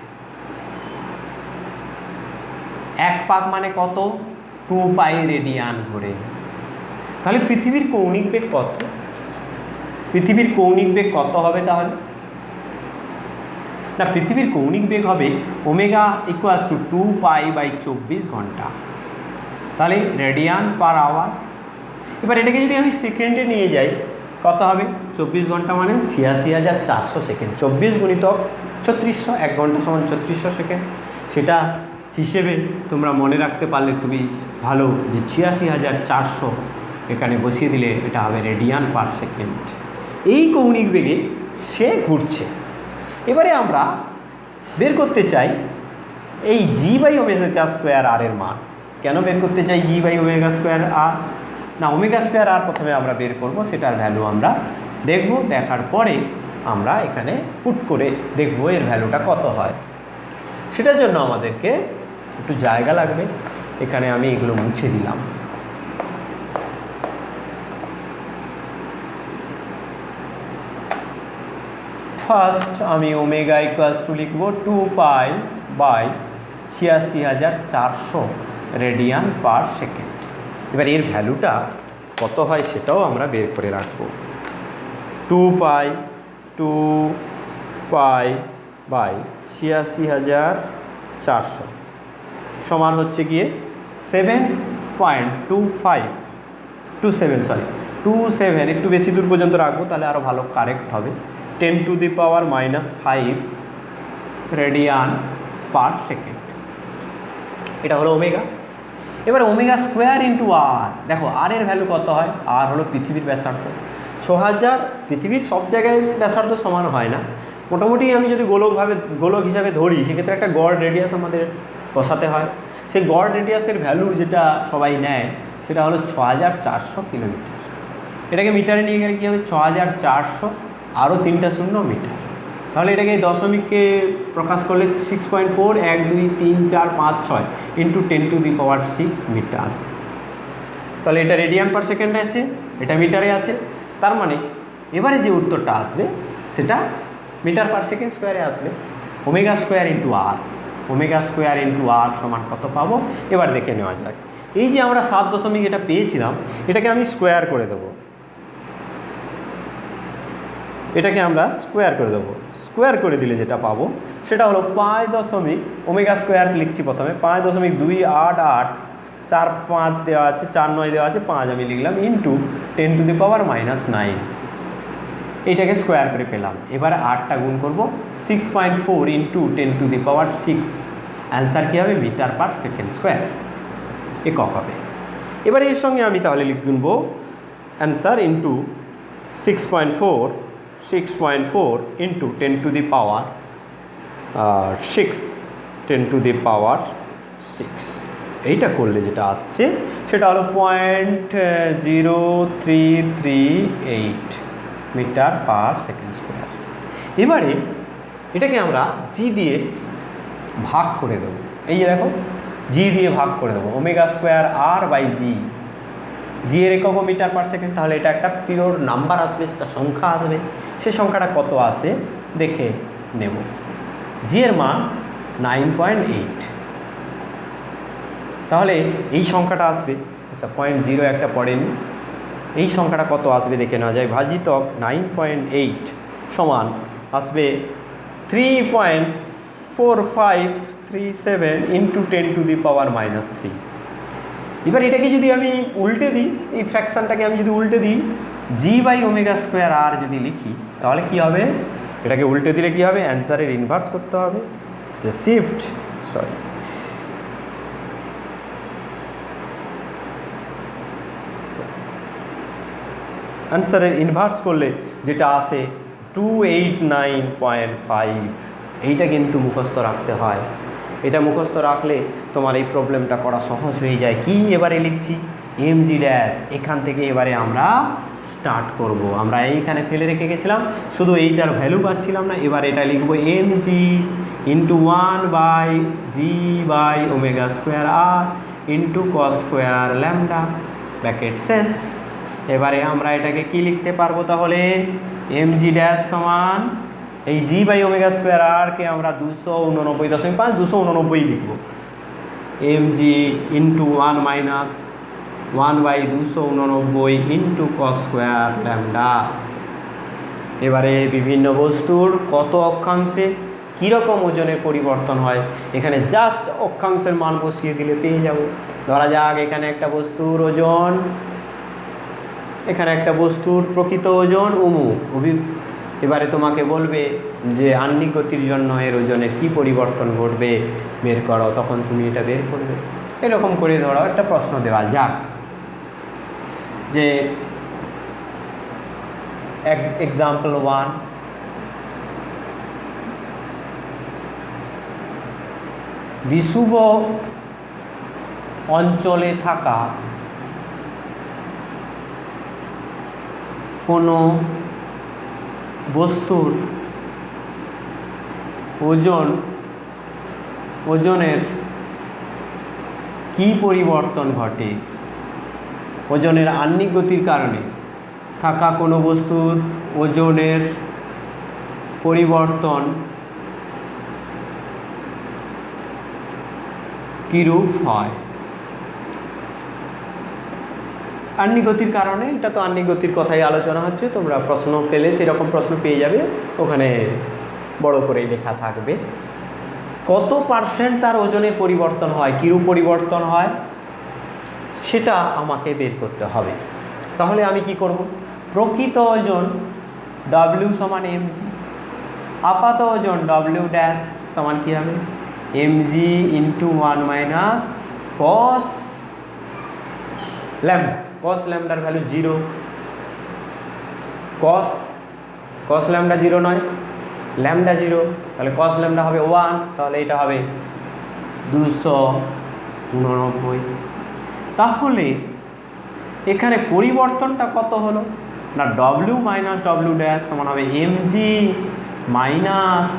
এক পাক মানে কত, 2 পাই রেডিয়ান ঘোরে। তাহলে পৃথিবীর কৌণিক বেগ কত, পৃথিবীর কৌণিক বেগ কত হবে তাহলে না, পৃথিবীর কৌণিক বেগ হবে omega equals to 2 pi by 24 ঘন্টা, তাহলে রেডিয়ান পার আওয়ার। এবার এটাকে যদি আমি সেকেন্ডে নিয়ে যাই কত হবে, 24 ঘন্টা মানে 86,400 সেকেন্ড, 24 গুণিতক 3600, 1 ঘন্টা সমান 3600 সেকেন্ড। সেটা হিসেবে তোমরা মনে রাখতে পারলে খুবই ভালো যে 86,400 এখানে বসিয়ে দিলে এটা হবে রেডিয়ান পার সেকেন্ড। এই কৌণিক বেগে সে ঘুরছে। এবারে আমরা বের করতে চাই এই জি বাই ওমেগা স্কোয়ার আর এর মান। কেন বের করতে চাই জি বাই ওমেগা স্কোয়ার আর না, ওমেগা স্কোয়ার আর প্রথমে আমরা বের করব, সেটার ভ্যালু আমরা দেখব, দেখার পরে আমরা এখানে পুট করে দেখব এর ভ্যালুটা কত হয়। সেটার জন্য আমাদেরকে একটু জায়গা লাগবে, এখানে আমি এগুলো মুছে দিলাম। ফার্স্ট আমি ওমেগা ইকুয়ালস টু লিখব 2 pi by 86,400 radian per second. এবার এর ভ্যালুটা কত হয় সেটাও আমরা বের করে রাখব। 2 পাই বাই 86,400 সমান হচ্ছে গিয়ে 7.27 একটু বেশি দূর পর্যন্ত রাখবো, তাহলে আরও ভালো কারেক্ট হবে। 10⁻⁵ রেডিয়ান পার সেকেন্ড, এটা হলো ওমেগা। এবার ওমেগা স্কোয়ার ইন্টু আর, দেখো আর এর ভ্যালু কত হয়, আর হলো পৃথিবীর ব্যাসার্ধ 6000। পৃথিবীর সব জায়গায় ব্যাসার্ধ সমান হয় না, মোটামুটি আমি যদি গোলক হিসাবে ধরি, সেক্ষেত্রে একটা গড় রেডিয়াস আমাদের বসাতে হয়। সেই গড় রেডিয়াসের ভ্যালু যেটা সবাই নেয় সেটা হলো 6400 কিলোমিটার। এটাকে মিটারে নিয়ে গেলে কী হবে, 6400 আরও 3টা শূন্য মিটার। তাহলে এটাকে দশমিককে প্রকাশ করলে 6.4 1 2 3 4 5 6 ইন্টু 10⁶ মিটার। তাহলে এটা রেডিয়ান পার সেকেন্ডে আছে, এটা মিটারে আছে। তার মানে এবারে যে উত্তরটা আসবে সেটা মিটার পার সেকেন্ড স্কোয়ারে আসবে। ওমেগা স্কোয়ার ইন্টু আর, ওমেগা স্কোয়ার ইন্টু আর সমান কত পাবো এবার দেখে নেওয়া যাক। এই যে আমরা 7 দশমিক এটা পেয়েছিলাম, এটাকে আমি স্কোয়ার করে দেবো, এটাকে আমরা স্কোয়ার করে দেবো। স্কোয়ার করে দিলে যেটা পাবো সেটা হলো 5 দশমিক, ওমেগা স্কোয়ার লিখছি প্রথমে, 5.288 4 5 দেওয়া আছে, 4 9 দেওয়া আছে, 5 আমি লিখলাম, ইন্টু 10⁻⁻৯। এইটাকে স্কোয়ার করে পেলাম। এবারে 8টা গুণ করবো, 6.4 ইন্টু 10⁶। অ্যান্সার কী হবে, মিটার পার সেকেন্ড স্কোয়ার একক হবে। এবারে এর সঙ্গে আমি তাহলে গুনবো অ্যান্সার ইন্টু 6.4 ইন্টু 10⁻6 এইটা করলে যেটা আসছে সেটা হলো 0.0338 মিটার পার সেকেন্ড স্কোয়ার। এবারে এটাকে আমরা জি দিয়ে ভাগ করে দেবো। এই যে দেখো, জি দিয়ে ভাগ করে দেবো, ওমেগা স্কোয়ার আর বাই জি, জি এর একক মিটার পার সেকেন্ড। তাহলে এটা একটা পিওর নাম্বার আসবে, সেটা সংখ্যা আসবে। সে সংখ্যাটা কত আসে দেখে নেব। জি এর মান 9.8, তাহলে এই সংখ্যাটা আসবে, আচ্ছা 0.0 একটা পড়েনি, এই সংখ্যাটা কত আসবে দেখে নেওয়া যায়। ভাজিতক 9.8 সমান আসবে 3.4537 ইন্টু 10⁻⁻3। এবার এটাকে যদি আমি উল্টে দিই, এই ফ্র্যাকশানটাকে আমি যদি উল্টে দিই, জি বাই ওমেগা স্কোয়ার আর যদি লিখি তাহলে কি হবে, এটাকে উল্টে দিলে কি হবে, অ্যান্সারের ইনভার্স করতে হবে, যে শিফট অ্যান্সারের ইনভার্স করলে যেটা আসে 289.5। এইটা কিন্তু মুখস্থ রাখতে হয়, এটা মুখস্থ রাখলে তোমার এই প্রবলেমটা করা সহজ হয়ে যায়। কি এবারে লিখছি, এমজি ড্যাশ, এখান থেকে এবারে আমরা স্টার্ট করব। আমরা এইখানে ফেলে রেখে গেছিলাম, শুধু এইটার ভ্যালু পাচ্ছিলাম না। এবার এটা লিখবো এমজি ইন্টু 1/g/ওমেগা square r into cos square lambda, bracket শেষ। এবারে আমরা এটাকে কি লিখতে পারবো তাহলে, এমজি ড্যাশ সমান এই জি বাই ওমেগা স্কোয়ার আরকে আমরা 289.5 289 লিখব, MG into 1/289 into cos square lambda. এবারে বিভিন্ন বস্তুর কত অক্ষাংশে কীরকম ওজনের পরিবর্তন হয়, এখানে জাস্ট অক্ষাংশের মান বসিয়ে দিলে পেয়ে যাব। ধরা যাক এখানে একটা বস্তুর ওজন, এখানে একটা বস্তুর প্রকৃত ওজন অমুক, এবারে তোমাকে বলবে যে আহ্নিক গতির জন্য এর ওজনে কী পরিবর্তন ঘটবে বের করো, তখন তুমি এটা বের করবে। এরকম করে ধরো একটা প্রশ্ন দেওয়া যাক যে এক্সাম্পল 1, বিষুব অঞ্চলে থাকা কোনো বস্তুর ওজনের কি পরিবর্তন ঘটে, ওজনের আহ্নিক গতির কারণে থাকা কোনো বস্তুর ওজনের পরিবর্তন কীরূপ হয়। আহ্নিক গতির কারণে, এটা তো আহ্নিক গতির কথাই আলোচনা হচ্ছে, তোমরা প্রশ্ন পেলে সেরকম প্রশ্ন পেয়ে যাবে, ওখানে বড় করেই লেখা থাকবে কত পার্সেন্ট তার ওজনের পরিবর্তন হয়, কীরূপ পরিবর্তন হয় সেটা আমাকে বের করতে হবে। তাহলে আমি কি করব, প্রকৃত ওজন W সমান mg, আপাত ওজন W ড্যাশ সমান কী হবে, mg into 1 minus cos lambda. Cos ল্যামডার ভ্যালু 0, কস ল্যামডা 0 নয়, ল্যামডা 0, তাহলে কস ল্যামডা হবে 1, তাহলে এটা হবে 200 89। তাহলে এখানে পরিবর্তনটা কত হলো না, ডব্লিউ মাইনাস ডব্লিউ ড্যাশ সমান হবে এমজি মাইনাস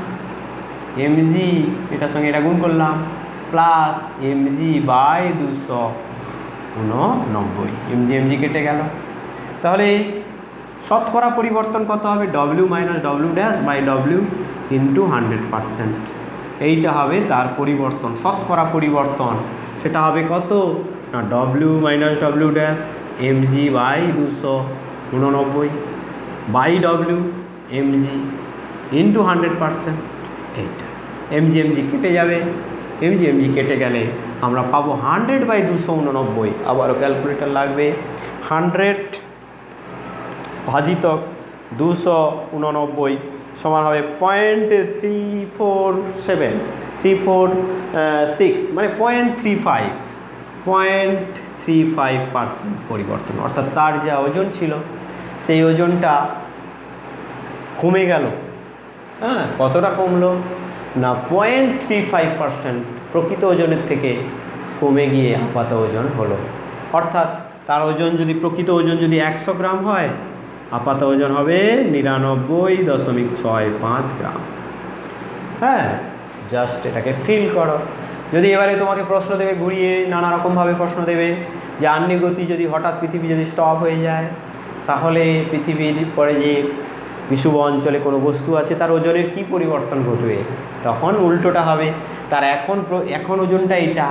এমজি, এটার সঙ্গে এটা গুণ করলাম, plus MG by 289। MG MG কেটে গেল। তাহলে শতকরা পরিবর্তন কত হবে, W minus W dash by W into 100%। এইটা হবে তার পরিবর্তন, শতকরা পরিবর্তন। সেটা হবে কত না, W minus W dash MG by 289 by W MG into 100%। এইটা এমজি এমজি কেটে যাবে, এমজি এমজি কেটে গেলে আমরা পাবো 100/289। আবারও ক্যালকুলেটর লাগবে। 100 ভাজিতক 289 সমান হবে 0.346, মানে 0.35% পরিবর্তন। অর্থাৎ তার যা ওজন ছিল সেই ওজনটা কমে গেল। হ্যাঁ, কতটা কমলো না, 0.35% প্রকৃত ওজনের থেকে কমে গিয়ে আপাত ওজন হলো। অর্থাৎ তার ওজন যদি, প্রকৃত ওজন যদি 100 গ্রাম হয়, আপাত ওজন হবে 99.65 গ্রাম। হ্যাঁ, জাস্ট এটাকে ফিল করো। যদি এবারে তোমাকে প্রশ্ন দেবে ঘুরিয়ে, নানা রকমভাবে প্রশ্ন দেবে যে আহ্নিক গতি যদি হঠাৎ পৃথিবী যদি স্টপ হয়ে যায়, তাহলে পৃথিবীর পরে যে বিষুব অঞ্চলে কোনো বস্তু আছে তার ওজনের কি পরিবর্তন ঘটবে, তখন উল্টোটা হবে। তার এখন ওজনটা এটা,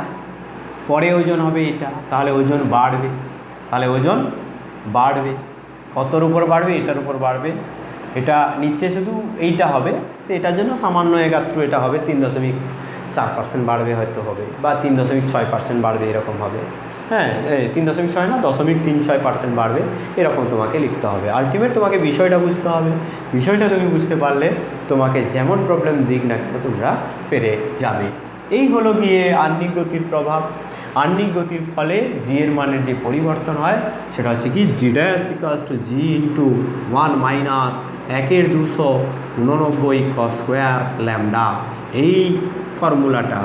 পরে ওজন হবে এটা, তাহলে ওজন বাড়বে। তাহলে ওজন বাড়বে, কতর উপর বাড়বে, এটার উপর বাড়বে। এটা নিচে শুধু এইটা হবে, সে এটার জন্য সামান্য একাত্র এটা হবে, 3.4% বাড়বে হয়তো হবে, বা 3.6% বাড়বে, এরকম হবে। হ্যাঁ, 3.6 না, 0.36% বাড়বে, এরকম তোমাকে লিখতে হবে। আলটিমেট তোমাকে বিষয়টা বুঝতে হবে। বিষয়টা তুমি বুঝতে পারলে তোমাকে যেমন প্রবলেম দিক না কেন তোমরা পেরে যাবে। এই হলো গিয়ে আহ্নিক গতির প্রভাব। আহ্নিক গতির ফলে জি এর মানের যে পরিবর্তন হয় সেটা হচ্ছে কি, g dash equals to g into 1 minus 1/289 cos square lambda. এই ফর্মুলাটা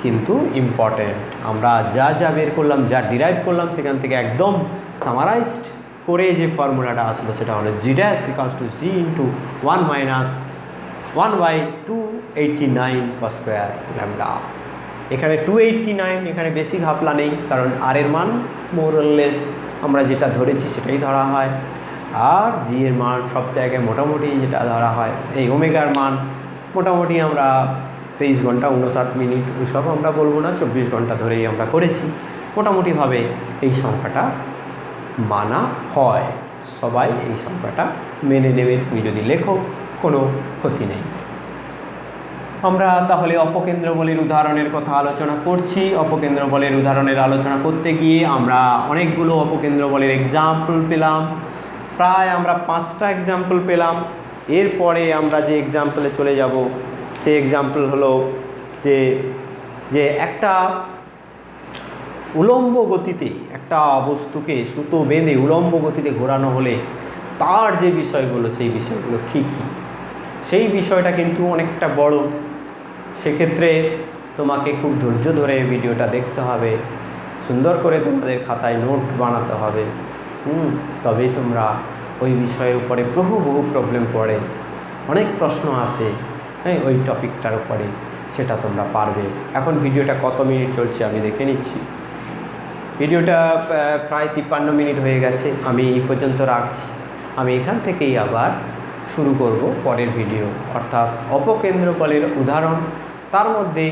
কিন্তু ইম্পর্টেন্ট। আমরা যা যা বের করলাম, যা ডিরাইভ করলাম, সেখান থেকে একদম সামারাইজড করে যে ফর্মুলাটা আসলো সেটা হলো g dash equals to g into 1 minus 1/289 cos square lambda. এখানে 289, এখানে বেশি ঘাপলা নেই, কারণ আর এর মান মোরলেস আমরা যেটা ধরেছি সেটাই ধরা হয়। আর জি এর মান সব জায়গায় মোটামুটি যেটা ধরা হয়, এই ওমেগার মান মোটামুটি আমরা 23 ঘন্টা 59 মিনিট ওইসব আমরা বলবো না, 24 ঘন্টা ধরেই আমরা করেছি। মোটামুটিভাবে এই সংখ্যাটা মানা হয়, সবাই এই সংখ্যাটা মেনে নেবে। তুমি যদি লেখো কোনো ক্ষতি নেই। আমরা তাহলে অপকেন্দ্র বলের উদাহরণের কথা আলোচনা করছি। অপকেন্দ্র বলের উদাহরণের আলোচনা করতে গিয়ে আমরা অনেকগুলো অপকেন্দ্র বলের এক্সাম্পল পেলাম, প্রায় আমরা 5টা এক্সাম্পল পেলাম। এরপরে আমরা যে এক্সাম্পলে চলে যাব সেই এক্সাম্পল হলো যে একটা উলম্ব গতিতে একটা বস্তুকে সুতো বেঁধে উলম্ব গতিতে ঘোরানো হলে তার যে বিষয়গুলো, সেই বিষয়গুলো কী কী, সেই বিষয়টা কিন্তু অনেকটা বড়। সেক্ষেত্রে তোমাকে খুব ধৈর্য ধরে ভিডিওটা দেখতে হবে, সুন্দর করে তোমাদের খাতায় নোট বানাতে হবে। তবেই তোমরা ওই বিষয়ের উপরে বহু প্রবলেম পড়ে, অনেক প্রশ্ন আসে, হ্যাঁ, ওই টপিকটার উপরে, সেটা তোমরা পারবে। এখন ভিডিওটা কত মিনিট চলছে আমি দেখে নিচ্ছি। ভিডিওটা প্রায় 53 মিনিট হয়ে গেছে। আমি এই পর্যন্ত রাখছি। আমি এখান থেকেই আবার শুরু করব পরের ভিডিও, অর্থাৎ অপকেন্দ্র বলের উদাহরণ। তার মধ্যে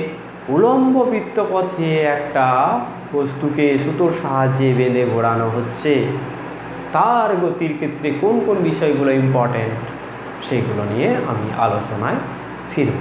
উলম্ব বৃত্তপথে একটা বস্তুকে সুতোর সাহায্যে বেঁধে ঘোরানো হচ্ছে, তার গতির ক্ষেত্রে কোন কোন বিষয়গুলো ইম্পর্ট্যান্ট, সেগুলো নিয়ে আমি আলোচনায় ফিরব।